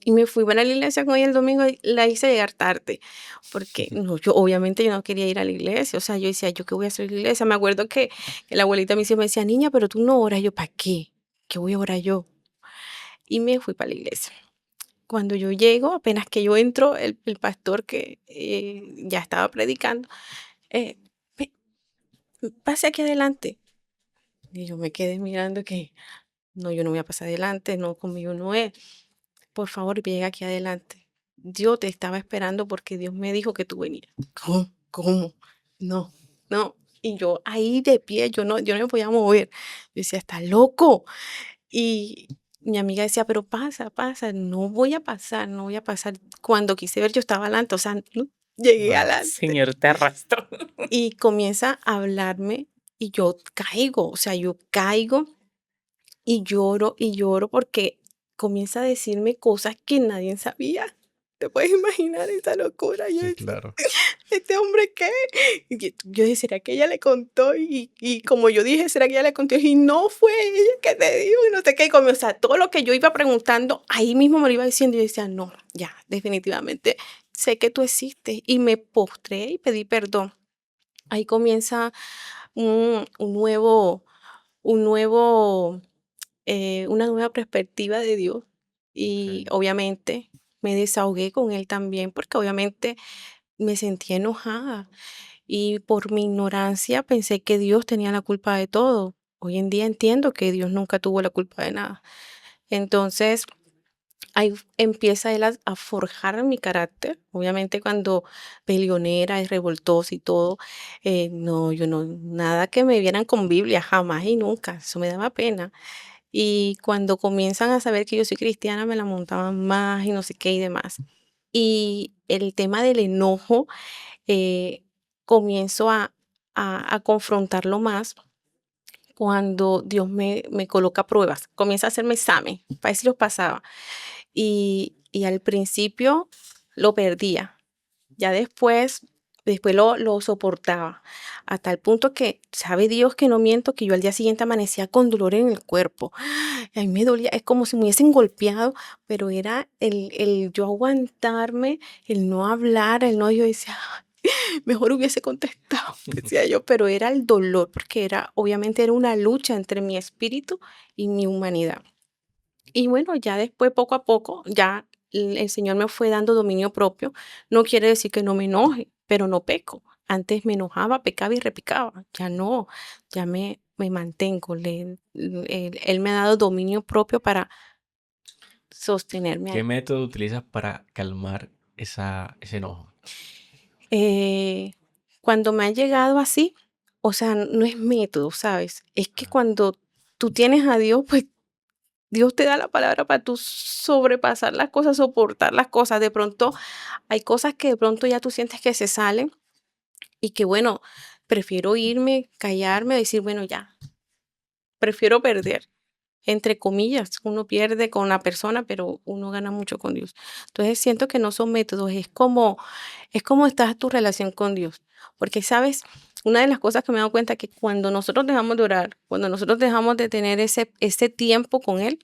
Y me fui para la iglesia con ella el domingo y la hice llegar tarde, porque no, yo no quería ir a la iglesia, o sea, yo decía, ¿yo qué voy a hacer en la iglesia? Me acuerdo que la abuelita me decía, niña, pero tú no oras, yo, ¿para qué? ¿Qué voy a orar yo? Y me fui para la iglesia. Cuando yo llego, apenas que yo entro, el pastor que ya estaba predicando, eh, "Ve, pase aquí adelante". Y yo me quedé mirando que, no, yo no voy a pasar adelante, no, conmigo no es. Por favor, llega aquí adelante. Yo te estaba esperando porque Dios me dijo que tú venías. ¿Cómo? ¿Cómo? No, no. Y yo ahí de pie, yo no me podía mover. Yo decía, está loco. Y mi amiga decía, pero pasa, pasa. No voy a pasar, no voy a pasar. Cuando quise ver, yo estaba adelante, o sea, no, llegué Wow. adelante. Señor, te arrastró. Y comienza a hablarme y yo caigo, o sea, yo caigo y lloro porque comienza a decirme cosas que nadie sabía. ¿Te puedes imaginar esa locura? Yo Sí, decía, claro. ¿este hombre qué? Y yo dije, ¿será que ella le contó? Y como yo dije, ¿será que ella le contó? Y no fue ella que te dijo y no sé qué. Y o sea, todo lo que yo iba preguntando, ahí mismo me lo iba diciendo. Y yo decía, no, ya, definitivamente, sé que tú existes. Y me postré y pedí perdón. Ahí comienza un nuevo, un nuevo una nueva perspectiva de Dios y Ok. obviamente me desahogué con él también porque obviamente me sentía enojada y por mi ignorancia pensé que Dios tenía la culpa de todo. Hoy en día entiendo que Dios nunca tuvo la culpa de nada. Entonces, ahí empieza él a forjar mi carácter. Obviamente cuando peleonera y revoltosa y todo, no, yo no, nada que me vieran con Biblia, jamás y nunca. Eso me daba pena. Y cuando comienzan a saber que yo soy cristiana, me la montaban más y no sé qué y demás. Y el tema del enojo, eh, comienzo a confrontarlo más cuando Dios me coloca pruebas. Comienza a hacerme examen, para ver si los pasaba. Y al principio lo perdía. Ya después lo soportaba, hasta el punto que, sabe Dios que no miento, que yo al día siguiente amanecía con dolor en el cuerpo. Y a mí me dolía, es como si me hubiesen golpeado, pero era el yo aguantarme, el no hablar, el no, yo decía, "Ay, mejor hubiese contestado", decía yo, pero era el dolor, porque obviamente era una lucha entre mi espíritu y mi humanidad. Y bueno, ya después, poco a poco, ya el Señor me fue dando dominio propio. No quiere decir que no me enoje, pero no peco. Antes me enojaba, pecaba y repicaba. Ya no, ya me mantengo. Él me ha dado dominio propio para sostenerme ¿Qué ahí. método utilizas para calmar ese enojo? Eh, Cuando me ha llegado así, o sea, no es método, ¿sabes? Es que Ah, cuando tú tienes a Dios, pues Dios te da la palabra para tú sobrepasar las cosas, soportar las cosas. De pronto hay cosas que de pronto ya tú sientes que se salen y que bueno, prefiero irme, callarme, decir, bueno, ya, prefiero perder. Entre comillas, uno pierde con la persona, pero uno gana mucho con Dios. Entonces siento que no son métodos, es como está tu relación con Dios. Porque, ¿sabes? Una de las cosas que me he dado cuenta es que cuando nosotros dejamos de orar, cuando nosotros dejamos de tener ese tiempo con Él,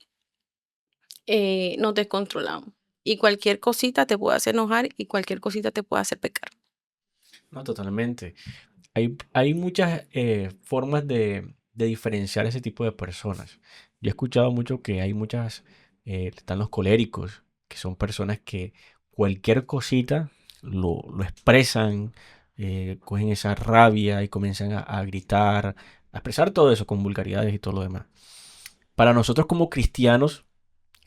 nos descontrolamos. Y cualquier cosita te puede hacer enojar y cualquier cosita te puede hacer pecar. no, totalmente. Hay muchas formas de diferenciar ese tipo de personas. Yo he escuchado mucho que hay están los coléricos, que son personas que cualquier cosita lo expresan, cogen esa rabia y comienzan a gritar, a expresar todo eso con vulgaridades y todo lo demás. Para nosotros como cristianos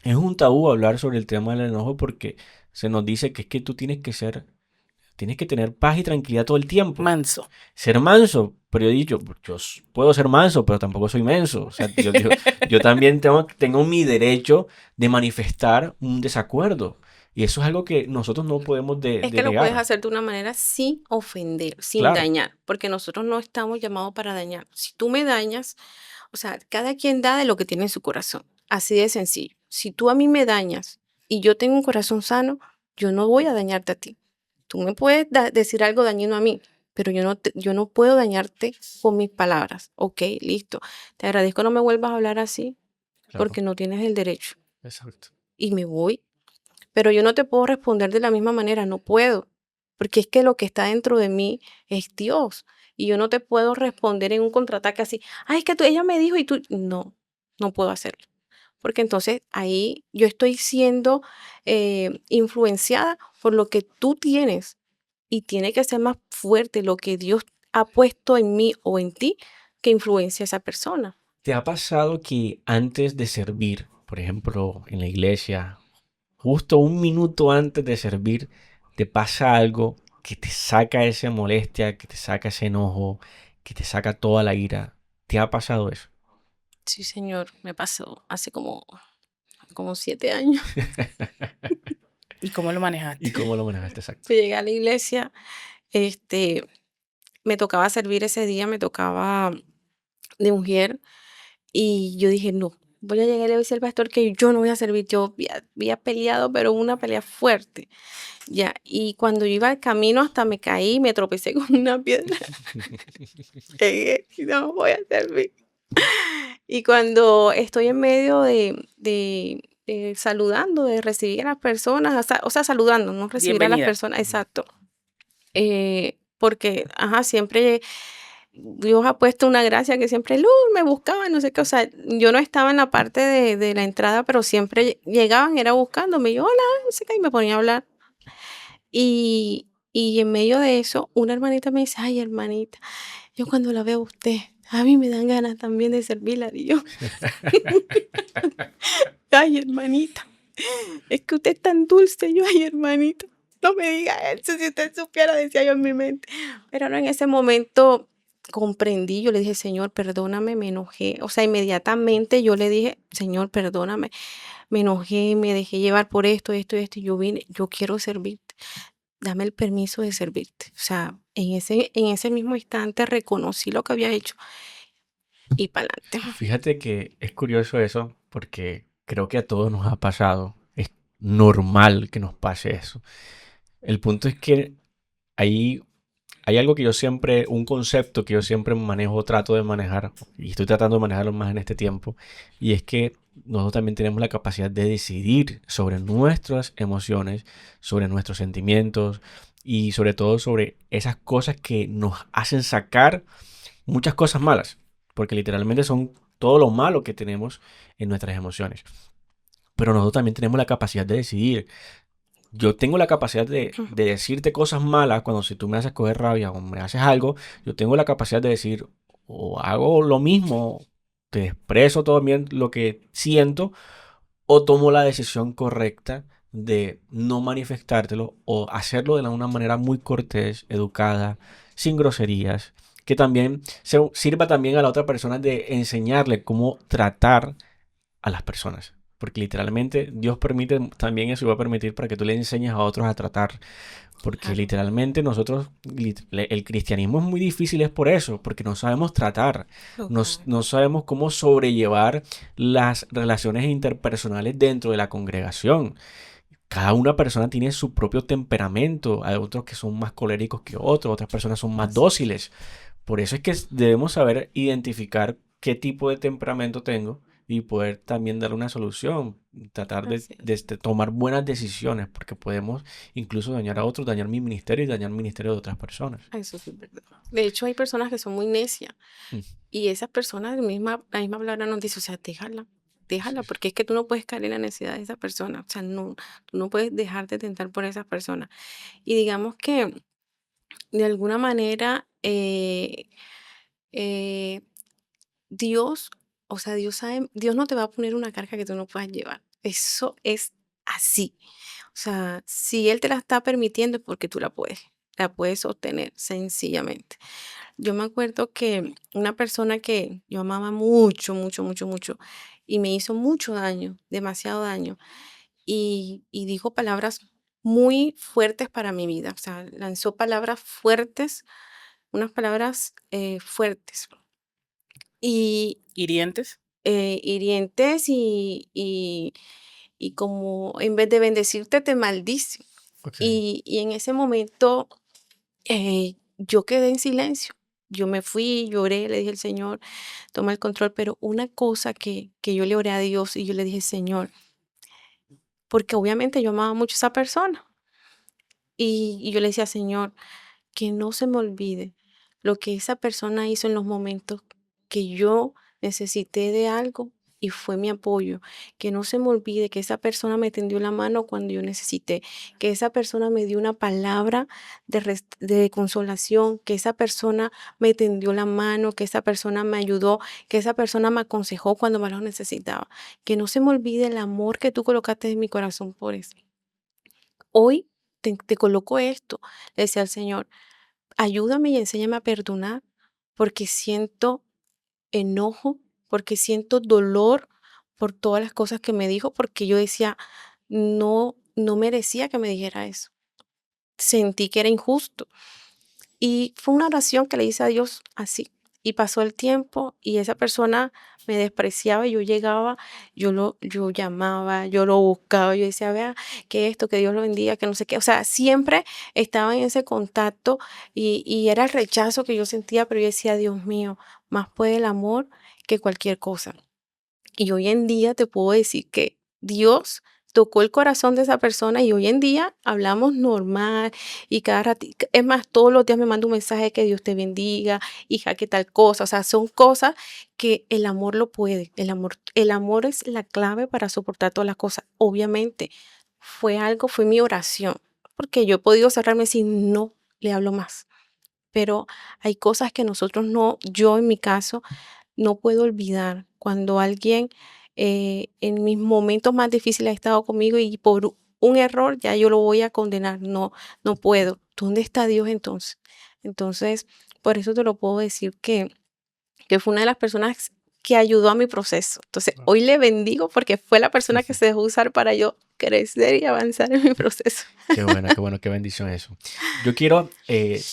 es un tabú hablar sobre el tema del enojo porque se nos dice que es que tú tienes que tener paz y tranquilidad todo el tiempo. Manso. Ser manso, pero yo he dicho, yo puedo ser manso, pero tampoco soy menso. O sea, yo también tengo mi derecho de manifestar un desacuerdo. Y eso es algo que nosotros no podemos Es que lo puedes negar. hacer de una manera sin ofender, sin Claro, dañar, porque nosotros no estamos llamados para dañar. Si tú me dañas, o sea, cada quien da de lo que tiene en su corazón. Así de sencillo. Si tú a mí me dañas y yo tengo un corazón sano, yo no voy a dañarte a ti. Tú me puedes decir algo dañino a mí, pero yo no puedo dañarte con mis palabras. Ok, listo. Te agradezco, no me vuelvas a hablar así claro, porque no tienes el derecho. exacto. Y me voy. Pero yo no te puedo responder de la misma manera, no puedo. Porque es que lo que está dentro de mí es Dios. Y yo no te puedo responder en un contraataque así. Ay, es que ella me dijo y tú. No, no puedo hacerlo. Porque entonces ahí yo estoy siendo influenciada por lo que tú tienes. Y tiene que ser más fuerte lo que Dios ha puesto en mí o en ti que influencia a esa persona. ¿Te ha pasado que antes de servir, por ejemplo, en la iglesia, justo un minuto antes de servir, te pasa algo que te saca esa molestia, que te saca ese enojo, que te saca toda la ira? ¿Te ha pasado eso? Sí, Señor, me pasó hace como 7 años. ¿Y cómo lo ¿Y manejaste? cómo lo manejaste? Exacto. Yo llegué a la iglesia, este, me tocaba servir ese día, me tocaba de mujer, y yo dije, no, voy a llegar y le voy a decir al pastor que yo no voy a servir. Yo había peleado, pero una pelea fuerte, ya. Y cuando yo iba al camino hasta me caí, me tropecé con una piedra. Llegué y no voy a servir. Y cuando estoy en medio de saludando, de recibir a las personas, o sea, saludando, no recibir a las Bienvenida. personas, exacto. Porque, ajá, siempre Dios ha puesto una gracia que siempre Luz me buscaba, no sé qué, o sea, yo no estaba en la parte de la entrada, pero siempre llegaban, era buscándome, y yo, hola, no sé qué, y me ponía a hablar. Y en medio de eso, una hermanita me dice, ay, hermanita, yo cuando la veo a usted, a mí me dan ganas también de servirla, y yo, ay, hermanita, es que usted es tan dulce, yo, ay, hermanita, no me diga eso, si usted supiera, decía yo en mi mente. Pero no, en ese momento comprendí, yo le dije, Señor, perdóname, me enojé. O sea, inmediatamente yo le dije, Señor, perdóname, me enojé, me dejé llevar por esto, esto y esto, y yo vine, yo quiero servirte. Dame el permiso de servirte. O sea, en ese mismo instante reconocí lo que había hecho y para adelante. Fíjate que es curioso eso porque creo que a todos nos ha pasado. Es normal que nos pase eso. El punto es que hay, hay algo que yo siempre, un concepto que yo siempre manejo, trato de manejar, y estoy tratando de manejarlo más en este tiempo, y es que nosotros también tenemos la capacidad de decidir sobre nuestras emociones, sobre nuestros sentimientos y sobre todo sobre esas cosas que nos hacen sacar muchas cosas malas, porque literalmente son todo lo malo que tenemos en nuestras emociones. Pero nosotros también tenemos la capacidad de decidir. Yo tengo la capacidad de decirte cosas malas cuando si tú me haces coger rabia o me haces algo, yo tengo la capacidad de decir o hago lo mismo, te expreso todo bien lo que siento o tomo la decisión correcta de no manifestártelo o hacerlo de una manera muy cortés, educada, sin groserías, que también sirva también a la otra persona de enseñarle cómo tratar a las personas. Porque literalmente Dios permite también eso y va a permitir para que tú le enseñes a otros a tratar. Porque Claro. literalmente nosotros, el cristianismo es muy difícil, es por eso, porque no sabemos tratar, no sabemos cómo sobrellevar las relaciones interpersonales dentro de la congregación. Cada una persona tiene su propio temperamento, hay otros que son más coléricos que otros, otras personas son más Así es. dóciles. Por eso es que debemos saber identificar qué tipo de temperamento tengo y poder también dar una solución, tratar Así es. de tomar buenas decisiones, porque podemos incluso dañar a otros, dañar mi ministerio y dañar el ministerio de otras personas. Eso sí es verdad. De hecho, hay personas que son muy necias Mm, y esas personas, la misma palabra nos dice, o sea, déjala, sí, déjala, porque es que tú no puedes caer en la necesidad de esa persona, o sea, no, tú no puedes dejarte tentar por esas personas. Y digamos que de alguna manera, eh, Dios, o sea, Dios sabe, Dios no te va a poner una carga que tú no puedas llevar. Eso es así. O sea, si Él te la está permitiendo es porque tú la puedes sostener sencillamente. Yo me acuerdo que una persona que yo amaba mucho, mucho, mucho, mucho, y me hizo mucho daño, demasiado daño, y dijo palabras muy fuertes para mi vida. O sea, lanzó palabras fuertes, unas palabras fuertes. Y ¿Hirientes? hirientes y como en vez de bendecirte te maldice. Ok. Y en ese momento yo quedé en silencio. Yo me fui, lloré, le dije al Señor, toma el control, pero una cosa que yo le oré a Dios y yo le dije, Señor, porque obviamente yo amaba mucho a esa persona. Y yo le decía, Señor, que no se me olvide lo que esa persona hizo en los momentos que yo necesité de algo y fue mi apoyo. Que no se me olvide que esa persona me tendió la mano cuando yo necesité, que esa persona me dio una palabra de consolación, que esa persona me tendió la mano, que esa persona me ayudó, que esa persona me aconsejó cuando más lo necesitaba. Que no se me olvide el amor que tú colocaste en mi corazón por eso. Hoy te coloco esto, le decía al Señor. Ayúdame y enséñame a perdonar, porque siento enojo, porque siento dolor por todas las cosas que me dijo, porque yo decía, no merecía que me dijera eso. Sentí que era injusto. Y fue una oración que le hice a Dios así. Y pasó el tiempo y esa persona me despreciaba y yo llegaba, yo llamaba, yo lo buscaba, yo decía, vea, que esto, que Dios lo bendiga, que no sé qué. O sea, siempre estaba en ese contacto y era el rechazo que yo sentía, pero yo decía, Dios mío, más puede el amor que cualquier cosa. Y hoy en día te puedo decir que Dios tocó el corazón de esa persona y hoy en día hablamos normal y cada ratito, es más, todos los días me manda un mensaje que Dios te bendiga, hija, que tal cosa, o sea, son cosas que el amor lo puede, el amor es la clave para soportar todas las cosas. Obviamente, fue mi oración, porque yo he podido cerrarme si no le hablo más, pero hay cosas que nosotros no, yo en mi caso, no puedo olvidar cuando alguien en mis momentos más difíciles ha estado conmigo y por un error ya yo lo voy a condenar. No, no puedo. ¿Dónde está Dios entonces? Entonces, por eso te lo puedo decir que fue una de las personas que ayudó a mi proceso. Entonces, Wow. hoy le bendigo porque fue la persona que se dejó usar para yo crecer y avanzar en mi proceso. Qué bueno, qué bendición eso. Yo quiero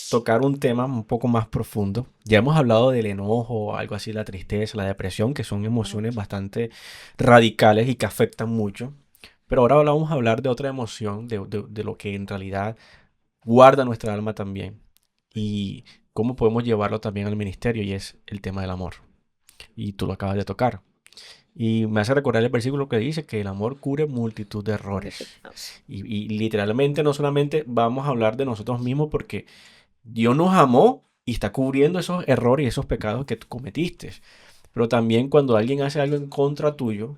tocar un tema un poco más profundo. Ya hemos hablado del enojo, algo así, la tristeza, la depresión, que son emociones bastante radicales y que afectan mucho. Pero ahora vamos a hablar de otra emoción, de lo que en realidad guarda nuestra alma también. Y cómo podemos llevarlo también al ministerio, y es el tema del amor. Y tú lo acabas de tocar. Y me hace recordar el versículo que dice que el amor cubre multitud de errores. Y literalmente no solamente vamos a hablar de nosotros mismos porque Dios nos amó y está cubriendo esos errores y esos pecados que tú cometiste. Pero también cuando alguien hace algo en contra tuyo,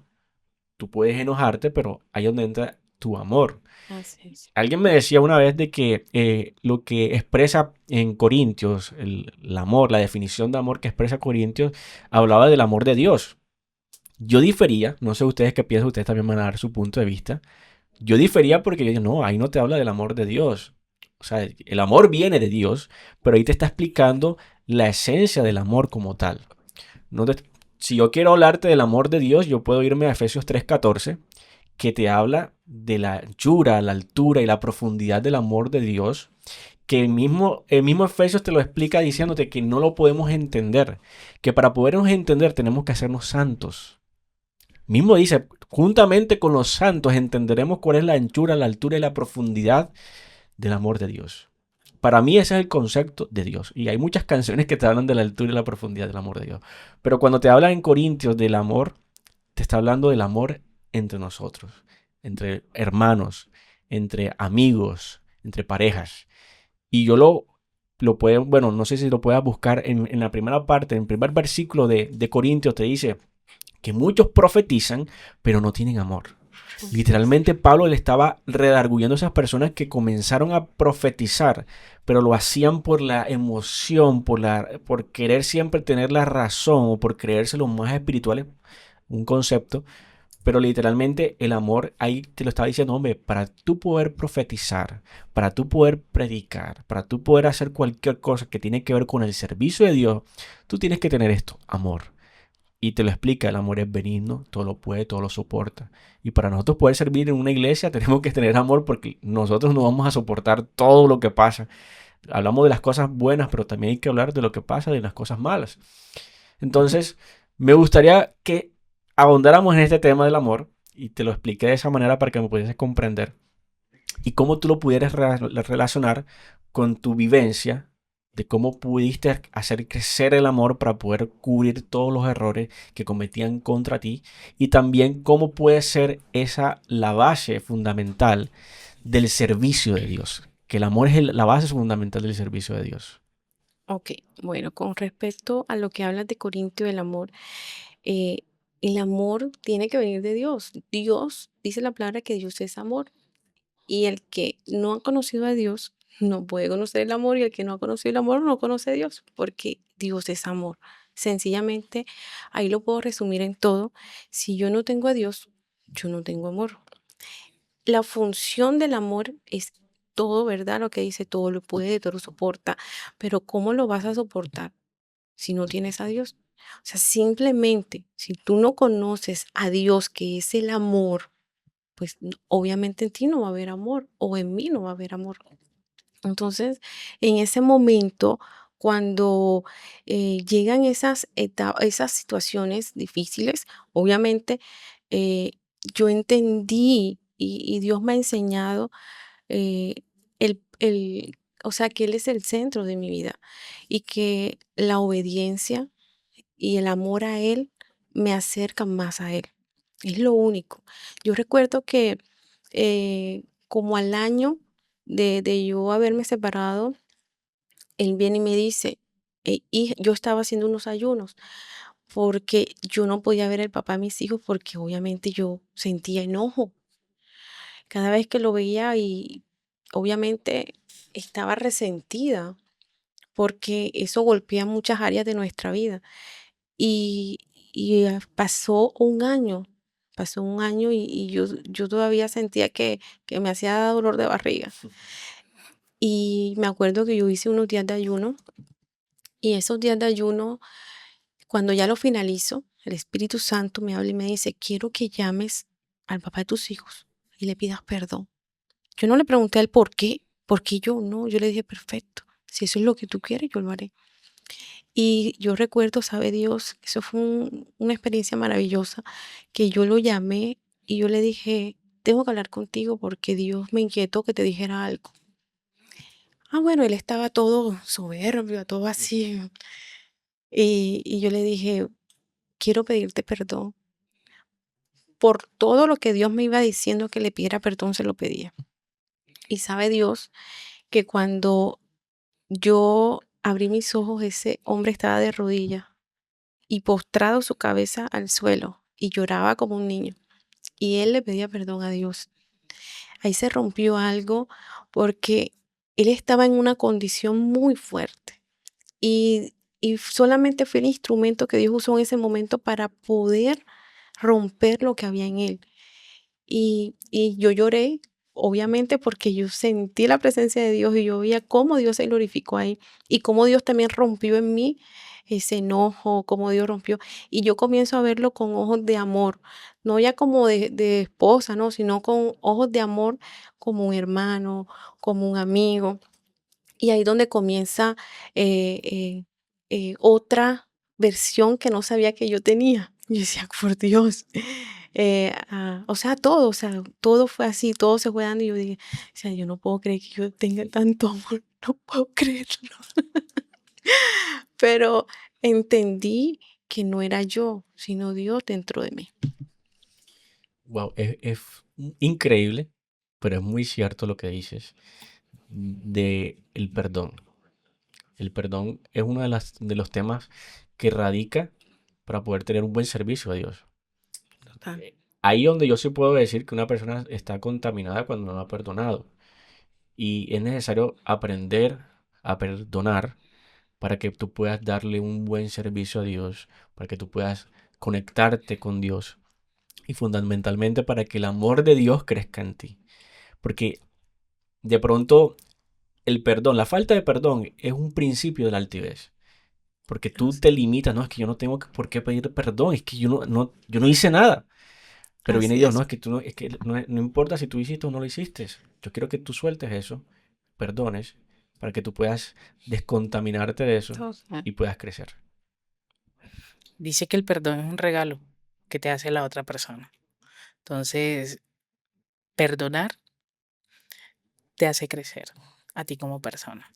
tú puedes enojarte, pero ahí es donde entra tu amor. Así es. Alguien me decía una vez de que lo que expresa en Corintios, el amor, la definición de amor que expresa Corintios, hablaba del amor de Dios. Yo difería, no sé ustedes qué piensan, ustedes también van a dar su punto de vista. Yo difería porque yo digo, no, ahí no te habla del amor de Dios. O sea, el amor viene de Dios, pero ahí te está explicando la esencia del amor como tal. No te- si yo quiero hablarte del amor de Dios, yo puedo irme a Efesios 3:14, que te habla de la anchura, la altura y la profundidad del amor de Dios, que el mismo Efesios te lo explica diciéndote que no lo podemos entender, que para podernos entender tenemos que hacernos santos. Mismo dice, juntamente con los santos entenderemos cuál es la anchura, la altura y la profundidad del amor de Dios. Para mí ese es el concepto de Dios. Y hay muchas canciones que te hablan de la altura y la profundidad del amor de Dios. Pero cuando te habla en Corintios del amor, te está hablando del amor entre nosotros, entre hermanos, entre amigos, entre parejas. Y yo lo puedo, bueno, no sé si lo puedas buscar en la primera parte, en el primer versículo de Corintios te dice que muchos profetizan, pero no tienen amor. Literalmente Pablo le estaba redarguyendo a esas personas que comenzaron a profetizar, pero lo hacían por la emoción, por querer siempre tener la razón o por creerse los más espirituales, un concepto. Pero literalmente el amor, ahí te lo estaba diciendo, hombre, para tú poder profetizar, para tú poder predicar, para tú poder hacer cualquier cosa que tiene que ver con el servicio de Dios, tú tienes que tener esto, amor. Y te lo explica, el amor es benigno, todo lo puede, todo lo soporta. Y para nosotros poder servir en una iglesia tenemos que tener amor porque nosotros no vamos a soportar todo lo que pasa. Hablamos de las cosas buenas, pero también hay que hablar de lo que pasa, de las cosas malas. Entonces, me gustaría que ahondáramos en este tema del amor y te lo expliqué de esa manera para que me pudieses comprender y cómo tú lo pudieras relacionar con tu vivencia de cómo pudiste hacer crecer el amor para poder cubrir todos los errores que cometían contra ti y también cómo puede ser esa la base fundamental del servicio de Dios, que el amor es la base fundamental del servicio de Dios. Ok, bueno, con respecto a lo que hablas de Corintio, eh, el amor tiene que venir de Dios. Dios, dice la palabra que Dios es amor. Y el que no ha conocido a Dios no puede conocer el amor y el que no ha conocido el amor no conoce a Dios, porque Dios es amor. Sencillamente, ahí lo puedo resumir en todo. Si yo no tengo a Dios, yo no tengo amor. La función del amor es todo, ¿verdad? Lo que dice, todo lo puede, todo lo soporta, pero ¿cómo lo vas a soportar si no tienes a Dios? O sea, simplemente, si tú no conoces a Dios, que es el amor, pues obviamente en ti no va a haber amor o en mí no va a haber amor. Entonces, en ese momento, cuando llegan esas situaciones difíciles, obviamente eh, yo entendí y Dios me ha enseñado eh, o sea, que Él es el centro de mi vida y que la obediencia y el amor a Él me acercan más a Él. Es lo único. Yo recuerdo que como al año de yo haberme separado, Él viene y me dice, y yo estaba haciendo unos ayunos porque yo no podía ver el papá de mis hijos porque obviamente yo sentía enojo cada vez que lo veía y obviamente estaba resentida porque eso golpea muchas áreas de nuestra vida. Y pasó un año y yo todavía sentía que me hacía dolor de barriga. Y me acuerdo que yo hice unos días de ayuno, y esos días de ayuno, cuando ya lo finalizo, el Espíritu Santo me habla y me dice: "Quiero que llames al papá de tus hijos y le pidas perdón". Yo no le pregunté a él por qué yo, no, yo le dije: "Perfecto, si eso es lo que tú quieres, yo lo haré". Y yo recuerdo, sabe Dios, que eso fue una experiencia maravillosa, que yo lo llamé y yo le dije: "Tengo que hablar contigo porque Dios me inquietó que te dijera algo". Ah, bueno, él estaba todo soberbio, todo así. Y yo le dije: "Quiero pedirte perdón por todo lo que Dios me iba diciendo que le pidiera perdón, se lo pedía". Y sabe Dios que cuando yo abrí mis ojos, ese hombre estaba de rodillas y postrado su cabeza al suelo y lloraba como un niño. Y él le pedía perdón a Dios. Ahí se rompió algo porque él estaba en una condición muy fuerte y solamente fue el instrumento que Dios usó en ese momento para poder romper lo que había en él. Y yo lloré, obviamente, porque yo sentí la presencia de Dios y yo veía cómo Dios se glorificó ahí y cómo Dios también rompió en mí ese enojo, cómo Dios rompió. Y yo comienzo a verlo con ojos de amor, no ya como de esposa, no, sino con ojos de amor como un hermano, como un amigo. Y ahí donde comienza otra versión que no sabía que yo tenía. Yo decía, por Dios. O sea, todo fue así, todo se fue dando. Y yo dije, o sea, yo no puedo creer que yo tenga tanto amor, no puedo creerlo. Pero entendí que no era yo, sino Dios dentro de mí. Wow, es increíble, pero es muy cierto lo que dices de el perdón. El perdón es uno de los temas que radica para poder tener un buen servicio a Dios. Total. ahí donde yo sí puedo decir que una persona está contaminada cuando no ha perdonado. Y es necesario aprender a perdonar para que tú puedas darle un buen servicio a Dios, para que tú puedas conectarte con Dios y fundamentalmente para que el amor de Dios crezca en ti. Porque de pronto el perdón, la falta de perdón es un principio de la altivez. Porque tú Así, te limitas, no, es que yo no tengo por qué pedir perdón, es que yo no hice nada. Pero viene así Dios, no, es. es que tú no, es que no importa si tú hiciste o no lo hiciste. Yo quiero que tú sueltes eso, perdones, para que tú puedas descontaminarte de eso Total. y puedas crecer. Dice que el perdón es un regalo que te hace la otra persona. Entonces, perdonar te hace crecer a ti como persona.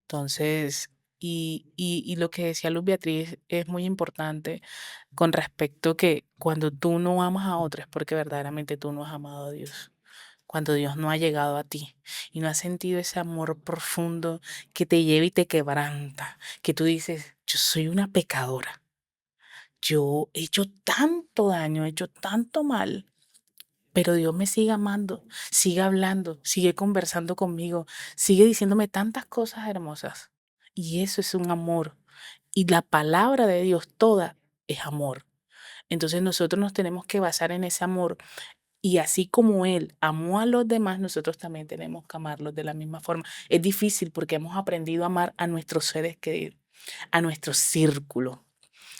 Entonces, y lo que decía Luz Beatriz es muy importante con respecto que cuando tú no amas a otros es porque verdaderamente tú no has amado a Dios. Cuando Dios no ha llegado a ti y no has sentido ese amor profundo que te lleva y te quebranta, que tú dices, yo soy una pecadora, yo he hecho tanto daño, he hecho tanto mal, pero Dios me sigue amando, sigue hablando, sigue conversando conmigo, sigue diciéndome tantas cosas hermosas. Y eso es un amor. Y la palabra de Dios toda es amor. Entonces nosotros nos tenemos que basar en ese amor. Y así como Él amó a los demás, nosotros también tenemos que amarlos de la misma forma. Es difícil porque hemos aprendido a amar a nuestros seres queridos, a nuestro círculo.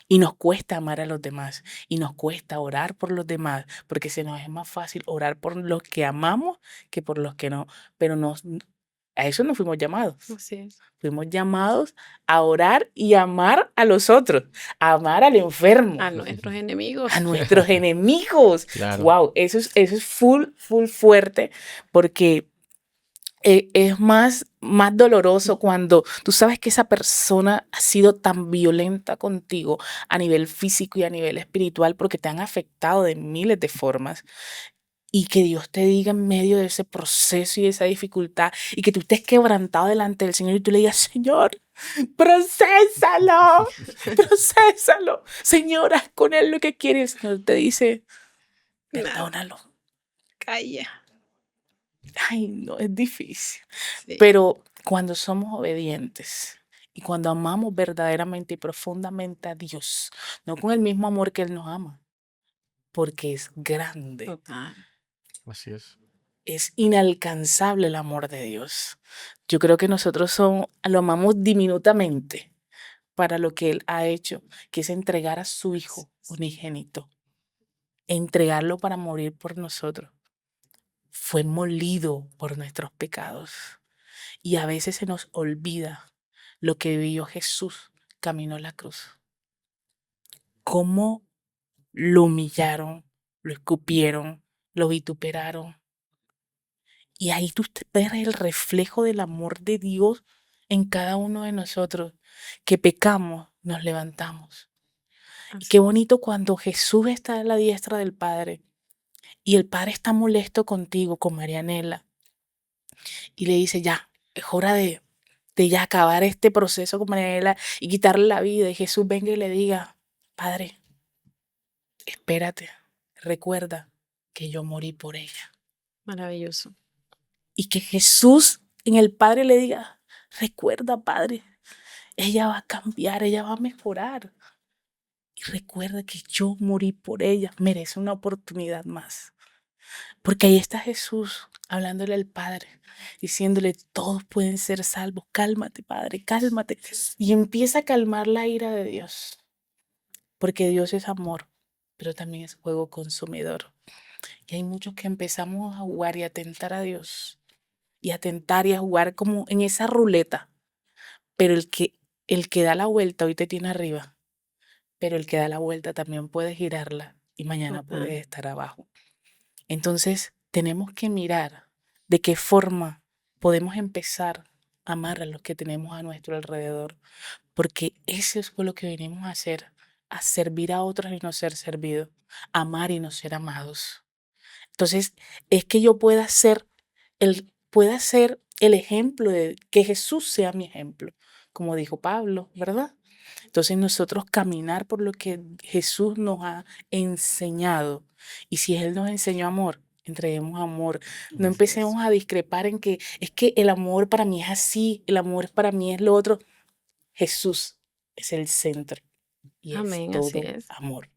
Y nos cuesta amar a los demás y nos cuesta orar por los demás, porque se nos es más fácil orar por los que amamos que por los que no. Pero a eso no fuimos llamados. Así es. Fuimos llamados a orar y amar a los otros, a amar al enfermo, A nuestros a enemigos. nuestros enemigos. Claro. Wow, eso es full fuerte, porque es más doloroso cuando tú sabes que esa persona ha sido tan violenta contigo a nivel físico y a nivel espiritual porque te han afectado de miles de formas y que Dios te diga en medio de ese proceso y de esa dificultad y que tú estés quebrantado delante del Señor y tú le digas, Señor, procésalo, procésalo. Señor, haz con él lo que quiere. El Señor te dice, Nada. perdónalo. Calla. Ay, no, es difícil. Sí. Pero cuando somos obedientes y cuando amamos verdaderamente y profundamente a Dios, no con el mismo amor que Él nos ama, porque es grande, Total. Así es. es inalcanzable el amor de Dios. Yo creo que nosotros lo amamos diminutamente para lo que Él ha hecho, que es entregar a su Hijo unigénito, entregarlo para morir por nosotros. Fue molido por nuestros pecados. Y a veces se nos olvida lo que vivió Jesús camino a la cruz. Cómo lo humillaron, lo escupieron, lo vituperaron. Y ahí tú ves el reflejo del amor de Dios en cada uno de nosotros. Que pecamos, nos levantamos. Y Así. qué bonito cuando Jesús está a la diestra del Padre y el Padre está molesto contigo, con Marianela, y le dice, ya, es hora de ya acabar este proceso con Marianela y quitarle la vida. Y Jesús venga y le diga, Padre, espérate, recuerda que yo morí por ella. Maravilloso. Y que Jesús en el Padre le diga, recuerda, Padre, ella va a cambiar, ella va a mejorar. Y recuerda que yo morí por ella, merece una oportunidad más. Porque ahí está Jesús hablándole al Padre, diciéndole, todos pueden ser salvos. Cálmate, Padre, cálmate. Y empieza a calmar la ira de Dios. Porque Dios es amor, pero también es fuego consumidor. Y hay muchos que empezamos a jugar y a tentar a Dios. Y a tentar y a jugar como en esa ruleta. Pero el que da la vuelta hoy te tiene arriba. Pero el que da la vuelta también puede girarla y mañana Total. puede estar abajo. Entonces, tenemos que mirar de qué forma podemos empezar a amar a los que tenemos a nuestro alrededor, porque eso es lo que venimos a hacer, a servir a otros y no ser servidos, amar y no ser amados. Entonces, es que yo pueda ser el ejemplo de que Jesús sea mi ejemplo, como dijo Pablo, ¿verdad? Entonces nosotros caminar por lo que Jesús nos ha enseñado. Y si Él nos enseñó amor, entreguemos amor. No Así es. empecemos a discrepar en que es que el amor para mí es así, el amor para mí es lo otro. Jesús es el centro y es Amén, así todo es. amor.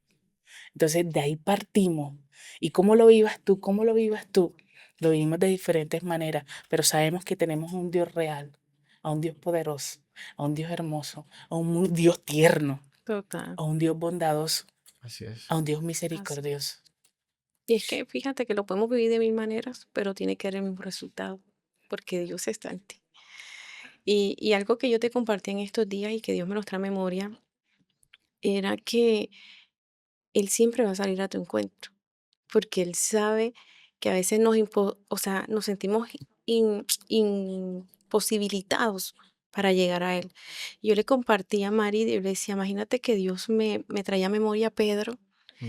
Entonces de ahí partimos. ¿Y cómo lo vivas tú? ¿Cómo lo vivas tú? Lo vivimos de diferentes maneras, pero sabemos que tenemos un Dios real, a un Dios poderoso, a un Dios hermoso, a un Dios tierno, Total. a un Dios bondadoso, Así es. a un Dios Así. misericordioso. Y es que fíjate que lo podemos vivir de mil maneras, pero tiene que dar el mismo resultado, porque Dios está en ti. Y algo que yo te compartí en estos días y que Dios me los trae a memoria, era que Él siempre va a salir a tu encuentro, porque Él sabe que a veces o sea, nos sentimos imposibilitados para llegar a Él. Yo le compartí a Mari y yo le decía, imagínate que Dios me traía a memoria a Pedro. Mm.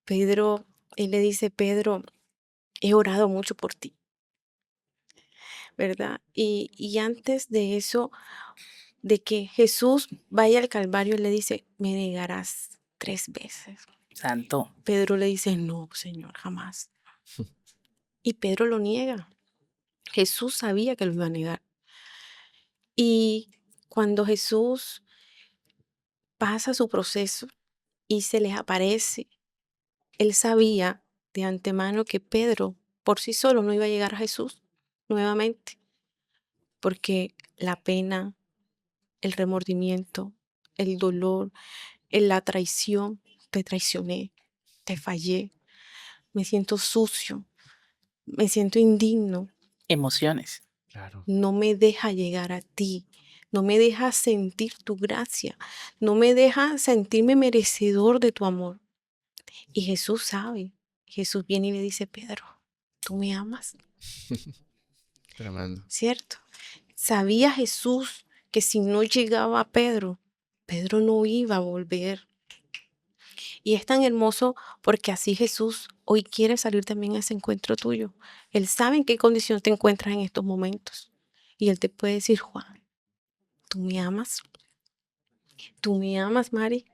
Pedro, Él le dice, Pedro, he orado mucho por ti, ¿verdad? Y antes de eso, de que Jesús vaya al Calvario, Él le dice, me negarás 3 veces. Santo. Pedro le dice, no, Señor, jamás. Y Pedro lo niega. Jesús sabía que lo iba a negar. Y cuando Jesús pasa su proceso y se les aparece, Él sabía de antemano que Pedro por sí solo no iba a llegar a Jesús nuevamente, porque la pena, el remordimiento, el dolor, la traición, te traicioné, te fallé, me siento sucio, me siento indigno, Emociones. Claro. no me deja llegar a ti, no me deja sentir tu gracia, no me deja sentirme merecedor de tu amor. Y Jesús sabe, Jesús viene y le dice, Pedro, tú me amas, Tremendo. ¿cierto? Sabía Jesús que si no llegaba a Pedro, Pedro no iba a volver. Y es tan hermoso porque así Jesús hoy quiere salir también a ese encuentro tuyo. Él sabe en qué condición te encuentras en estos momentos. Y Él te puede decir, Juan, ¿tú me amas? ¿Tú me amas, Mari?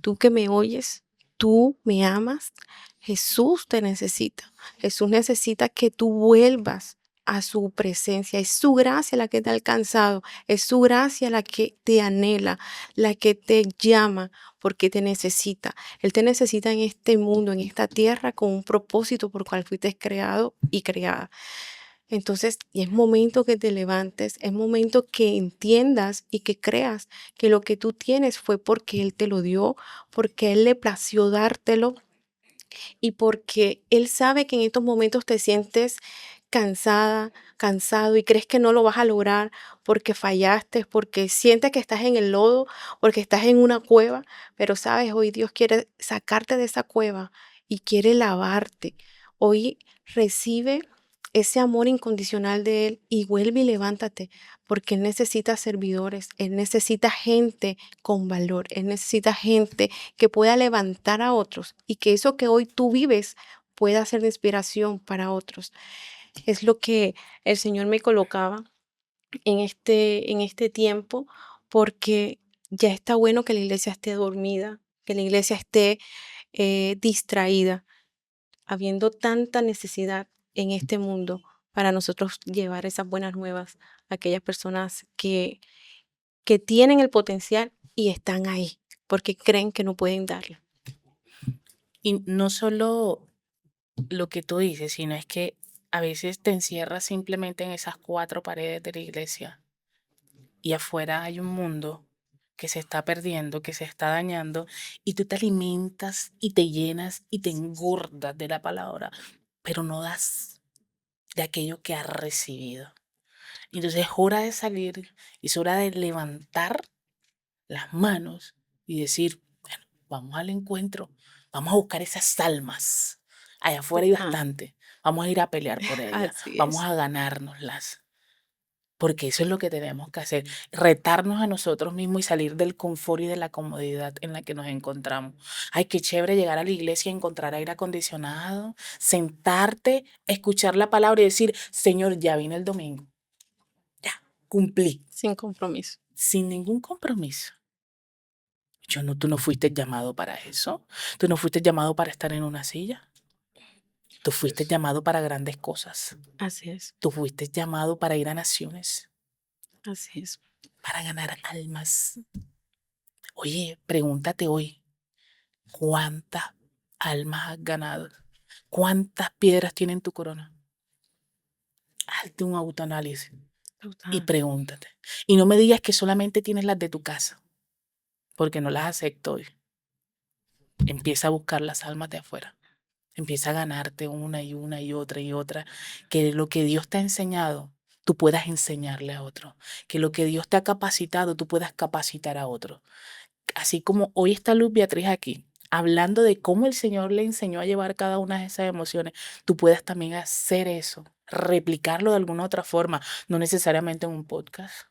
¿Tú que me oyes? ¿Tú me amas? Jesús te necesita. Jesús necesita que tú vuelvas a su presencia. Es su gracia la que te ha alcanzado. Es su gracia la que te anhela, la que te llama porque te necesita. Él te necesita en este mundo, en esta tierra, con un propósito por cual fuiste creado y creada. Entonces, y es momento que te levantes, es momento que entiendas y que creas que lo que tú tienes fue porque Él te lo dio, porque a Él le plació dártelo y porque Él sabe que en estos momentos te sientes cansada, cansado y crees que no lo vas a lograr porque fallaste, porque sientes que estás en el lodo, porque estás en una cueva, pero sabes, hoy Dios quiere sacarte de esa cueva y quiere lavarte. Hoy recibe ese amor incondicional de Él y vuelve y levántate, porque Él necesita servidores, Él necesita gente con valor, Él necesita gente que pueda levantar a otros y que eso que hoy tú vives pueda ser de inspiración para otros. Es lo que el Señor me colocaba en este tiempo, porque ya está bueno que la iglesia esté dormida, que la iglesia esté distraída, habiendo tanta necesidad en este mundo para nosotros llevar esas buenas nuevas a aquellas personas que tienen el potencial y están ahí, porque creen que no pueden darlo. Y no solo lo que tú dices, sino es que a veces te encierras simplemente en esas 4 paredes de la iglesia y afuera hay un mundo que se está perdiendo, que se está dañando, y tú te alimentas y te llenas y te engordas de la palabra, pero no das de aquello que has recibido. Entonces es hora de salir, es hora de levantar las manos y decir, bueno, vamos al encuentro, vamos a buscar esas almas. Allá afuera hay Ajá, bastante, vamos a ir a pelear por ellas, así vamos es. a ganárnoslas. Porque eso es lo que tenemos que hacer, retarnos a nosotros mismos y salir del confort y de la comodidad en la que nos encontramos. Ay, qué chévere llegar a la iglesia y encontrar aire acondicionado, sentarte, escuchar la palabra y decir, Señor, ya vine el domingo, ya, cumplí, Sin compromiso. sin ningún compromiso. Tú no fuiste llamado para eso. Tú no fuiste llamado para estar en una silla. Tú fuiste llamado para grandes cosas. Así es, Tú fuiste llamado para ir a naciones, así es. para ganar almas. Oye, pregúntate hoy, ¿cuántas almas has ganado? ¿Cuántas piedras tiene en tu corona? Hazte un autoanálisis y Total. pregúntate. Y no me digas que solamente tienes las de tu casa, porque no las acepto hoy. Empieza a buscar las almas de afuera. Empieza a ganarte una y una y otra, que lo que Dios te ha enseñado, tú puedas enseñarle a otro. Que lo que Dios te ha capacitado, tú puedas capacitar a otro. Así como hoy está Luz Beatriz aquí, hablando de cómo el Señor le enseñó a llevar cada una de esas emociones, tú puedas también hacer eso, replicarlo de alguna otra forma, no necesariamente en un podcast,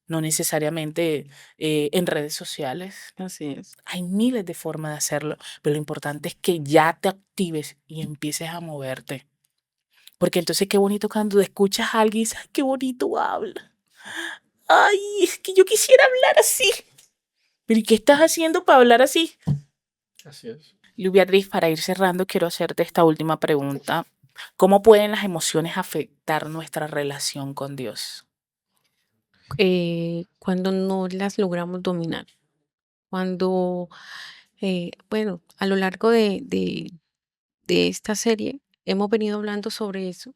no necesariamente en redes sociales. Así es. Hay miles de formas de hacerlo, pero lo importante es que ya te actives y empieces a moverte. Porque entonces qué bonito cuando escuchas a alguien y dices, "Ay, qué bonito habla. Ay, es que yo quisiera hablar así. Pero ¿y qué estás haciendo para hablar así?" Así es. Luz Beatriz, para ir cerrando, quiero hacerte esta última pregunta. ¿Cómo pueden las emociones afectar nuestra relación con Dios? Cuando no las logramos dominar, cuando, bueno, a lo largo de esta serie hemos venido hablando sobre eso.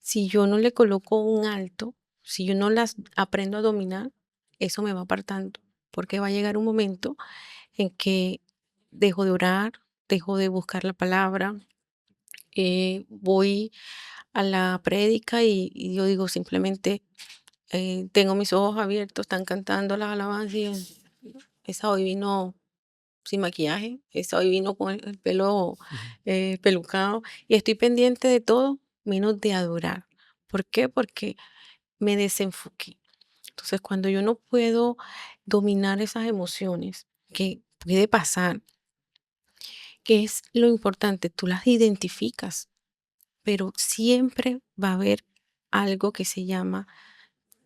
Si yo no le coloco un alto, si yo no las aprendo a dominar, eso me va apartando, porque va a llegar un momento en que dejo de orar, dejo de buscar la palabra, voy a la prédica y yo digo simplemente, tengo mis ojos abiertos, están cantando las alabanzas y esa hoy vino sin maquillaje, esa hoy vino con el pelo Ujú. pelucado y estoy pendiente de todo menos de adorar. ¿Por qué? Porque me desenfoqué. Entonces, cuando yo no puedo dominar esas emociones, que puede pasar, que es lo importante, tú las identificas, pero siempre va a haber algo que se llama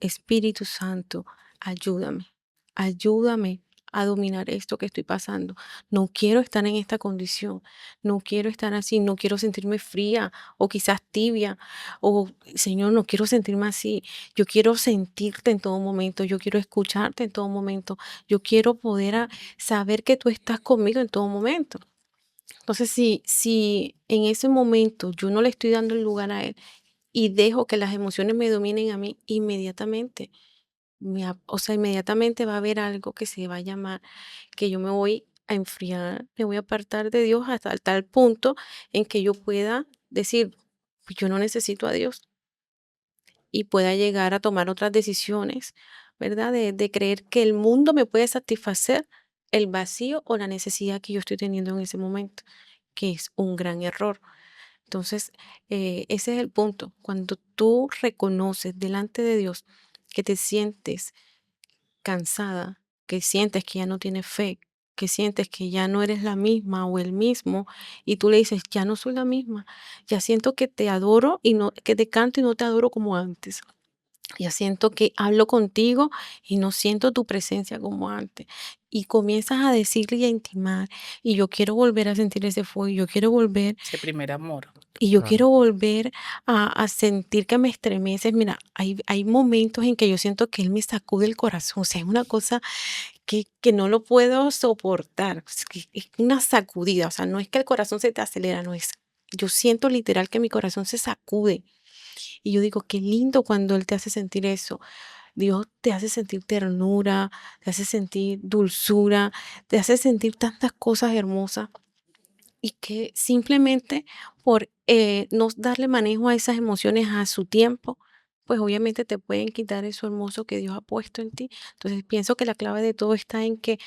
Espíritu Santo, ayúdame, ayúdame a dominar esto que estoy pasando. No quiero estar en esta condición, no quiero estar así, no quiero sentirme fría o quizás tibia, o Señor, no quiero sentirme así. Yo quiero sentirte en todo momento, yo quiero escucharte en todo momento, yo quiero poder saber que tú estás conmigo en todo momento. Entonces, si en ese momento yo no le estoy dando el lugar a Él y dejo que las emociones me dominen a mí, inmediatamente o sea, inmediatamente va a haber algo que se va a llamar que yo me voy a enfriar, me voy a apartar de Dios hasta tal punto en que yo pueda decir, "Pues yo no necesito a Dios", y pueda llegar a tomar otras decisiones, ¿verdad? De creer que el mundo me puede satisfacer el vacío o la necesidad que yo estoy teniendo en ese momento, que es un gran error. Entonces, ese es el punto. Cuando tú reconoces delante de Dios que te sientes cansada, que sientes que ya no tienes fe, que sientes que ya no eres la misma o el mismo, y tú le dices, ya no soy la misma, ya siento que te adoro y no, que te canto y no te adoro como antes. Ya siento que hablo contigo y no siento tu presencia como antes. Y comienzas a decirle y a intimar, y yo quiero volver a sentir ese fuego, y yo quiero volver Ese primer amor. y yo Claro. quiero volver a sentir que me estremeces. Mira, hay momentos en que yo siento que Él me sacude el corazón. O sea, es una cosa que no lo puedo soportar. Es una sacudida. O sea, no es que el corazón se te acelera, no es. Yo siento literal que mi corazón se sacude. Y yo digo, qué lindo cuando Él te hace sentir eso. Dios te hace sentir ternura, te hace sentir dulzura, te hace sentir tantas cosas hermosas y que simplemente por no darle manejo a esas emociones a su tiempo, pues obviamente te pueden quitar eso hermoso que Dios ha puesto en ti. Entonces pienso que la clave de todo está en que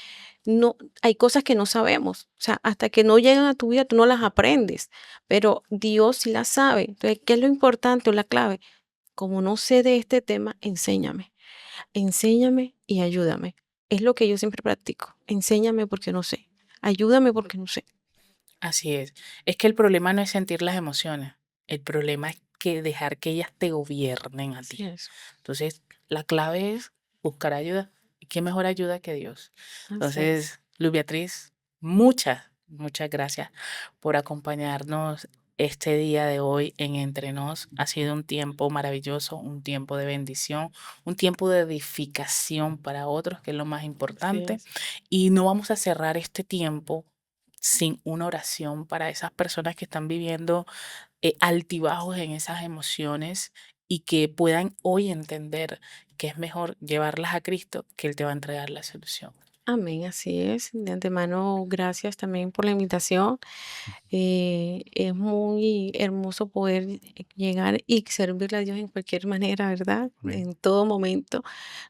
no hay cosas que no sabemos, o sea, hasta que no llegan a tu vida tú no las aprendes, pero Dios sí las sabe. Entonces, ¿qué es lo importante o la clave? Como no sé de este tema, enséñame y ayúdame. Es lo que yo siempre practico. Enséñame porque no sé. Ayúdame porque no sé. Así es. Es que el problema no es sentir las emociones. El problema es que dejar que ellas te gobiernen a Así ti. es. Entonces, la clave es buscar ayuda ¿Qué mejor ayuda que Dios? Así es. Entonces, Luz Beatriz, muchas gracias por acompañarnos este día de hoy en Entre Nos. Ha sido un tiempo maravilloso, un tiempo de bendición, un tiempo de edificación para otros, que es lo más Así importante. es. Y no vamos a cerrar este tiempo sin una oración para esas personas que están viviendo altibajos en esas emociones y que puedan hoy entender que es mejor llevarlas a Cristo, que Él te va a entregar la solución. Amén, así es. De antemano, gracias también por la invitación. Es muy hermoso poder llegar y servirle a Dios en cualquier manera, ¿verdad? Amén. En todo momento.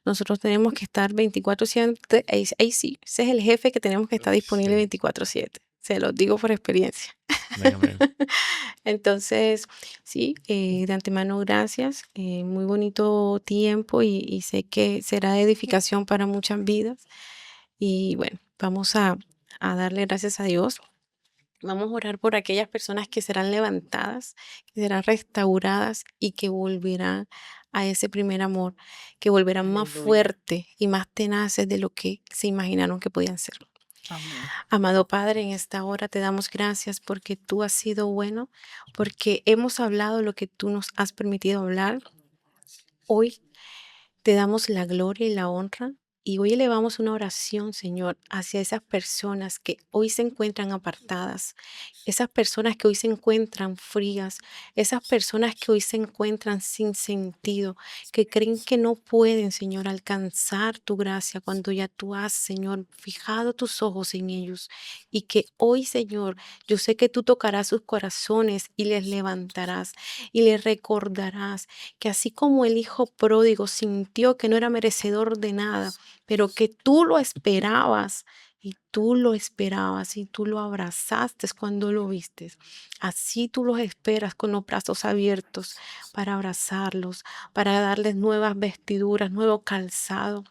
Nosotros tenemos que estar 24/7. Ahí sí, ese es el jefe que tenemos que estar disponible Sí. 24/7. Se los digo por experiencia. Amén, amén. Entonces, sí, de antemano, gracias. Muy bonito tiempo y sé que será de edificación para muchas vidas. Y bueno, vamos a darle gracias a Dios. Vamos a orar por aquellas personas que serán levantadas, que serán restauradas y que volverán a ese primer amor, que volverán más Aleluya. fuertes y más tenaces de lo que se imaginaron que podían ser. Amén. Amado Padre, en esta hora te damos gracias porque tú has sido bueno, porque hemos hablado lo que tú nos has permitido hablar. Hoy te damos la gloria y la honra y hoy elevamos una oración, Señor, hacia esas personas que hoy se encuentran apartadas, esas personas que hoy se encuentran frías, esas personas que hoy se encuentran sin sentido, que creen que no pueden, Señor, alcanzar tu gracia cuando ya tú has, Señor, fijado tus ojos en ellos y que hoy, Señor, yo sé que tú tocarás sus corazones y les levantarás y les recordarás que así como el hijo pródigo sintió que no era merecedor de nada, pero que tú lo esperabas y tú lo esperabas y tú lo abrazaste cuando lo vistes. Así tú los esperas con los brazos abiertos para abrazarlos, para darles nuevas vestiduras, nuevo calzado.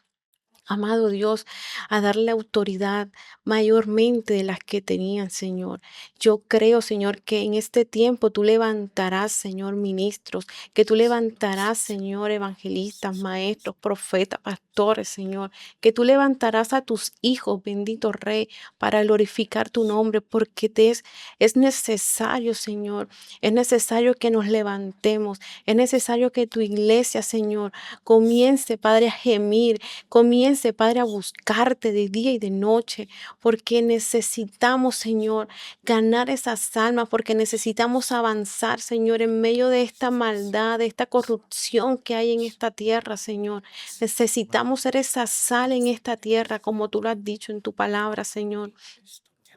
Amado Dios, a darle autoridad mayormente de las que tenían, Señor. Yo creo, Señor, que en este tiempo tú levantarás, Señor, ministros, que tú levantarás, Señor, evangelistas, maestros, profetas, pastores, Señor, que tú levantarás a tus hijos, bendito Rey, para glorificar tu nombre, porque es necesario, Señor, es necesario que nos levantemos, es necesario que tu iglesia, Señor, comience, Padre, a gemir. Comience, Padre, a buscarte de día y de noche, porque necesitamos, Señor, ganar esas almas, porque necesitamos avanzar, Señor, en medio de esta maldad, de esta corrupción que hay en esta tierra, Señor. Necesitamos ser esa sal en esta tierra, como tú lo has dicho en tu palabra, Señor.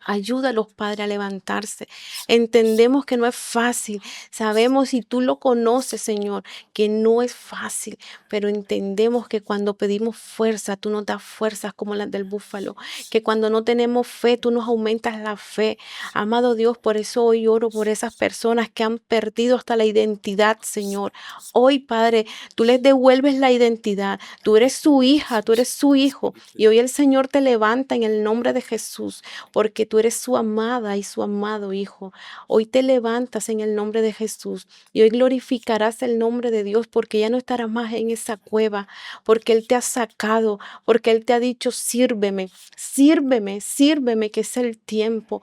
Ayúdalos, Padre, a levantarse. Entendemos que no es fácil. Sabemos y tú lo conoces, Señor, que no es fácil, pero entendemos que cuando pedimos fuerza, tú nos das fuerzas como las del búfalo, que cuando no tenemos fe, tú nos aumentas la fe. Amado Dios, por eso hoy oro por esas personas que han perdido hasta la identidad, Señor. Hoy, Padre, tú les devuelves la identidad. Tú eres su hija, tú eres su hijo. Y hoy el Señor te levanta en el nombre de Jesús, porque tú eres su amada y su amado hijo. Hoy te levantas en el nombre de Jesús y hoy glorificarás el nombre de Dios porque ya no estarás más en esa cueva, porque Él te ha sacado, porque Él te ha dicho, sírveme, sírveme, sírveme, que es el tiempo,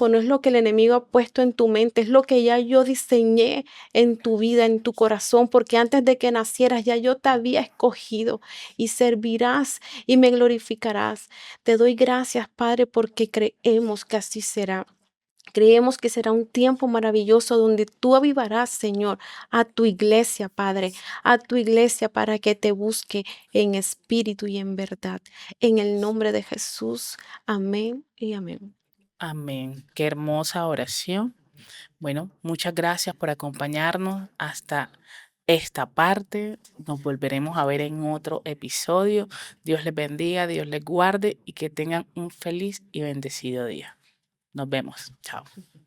no es lo que el enemigo ha puesto en tu mente, es lo que ya yo diseñé en tu vida, en tu corazón, porque antes de que nacieras ya yo te había escogido y servirás y me glorificarás. Te doy gracias, Padre, porque creemos que así será. Creemos que será un tiempo maravilloso donde tú avivarás, Señor, a tu iglesia, Padre, a tu iglesia para que te busque en espíritu y en verdad. En el nombre de Jesús. Amén y amén. Amén. Qué hermosa oración. Bueno, muchas gracias por acompañarnos hasta esta parte. Nos volveremos a ver en otro episodio. Dios les bendiga, Dios les guarde y que tengan un feliz y bendecido día. Nos vemos. Chao.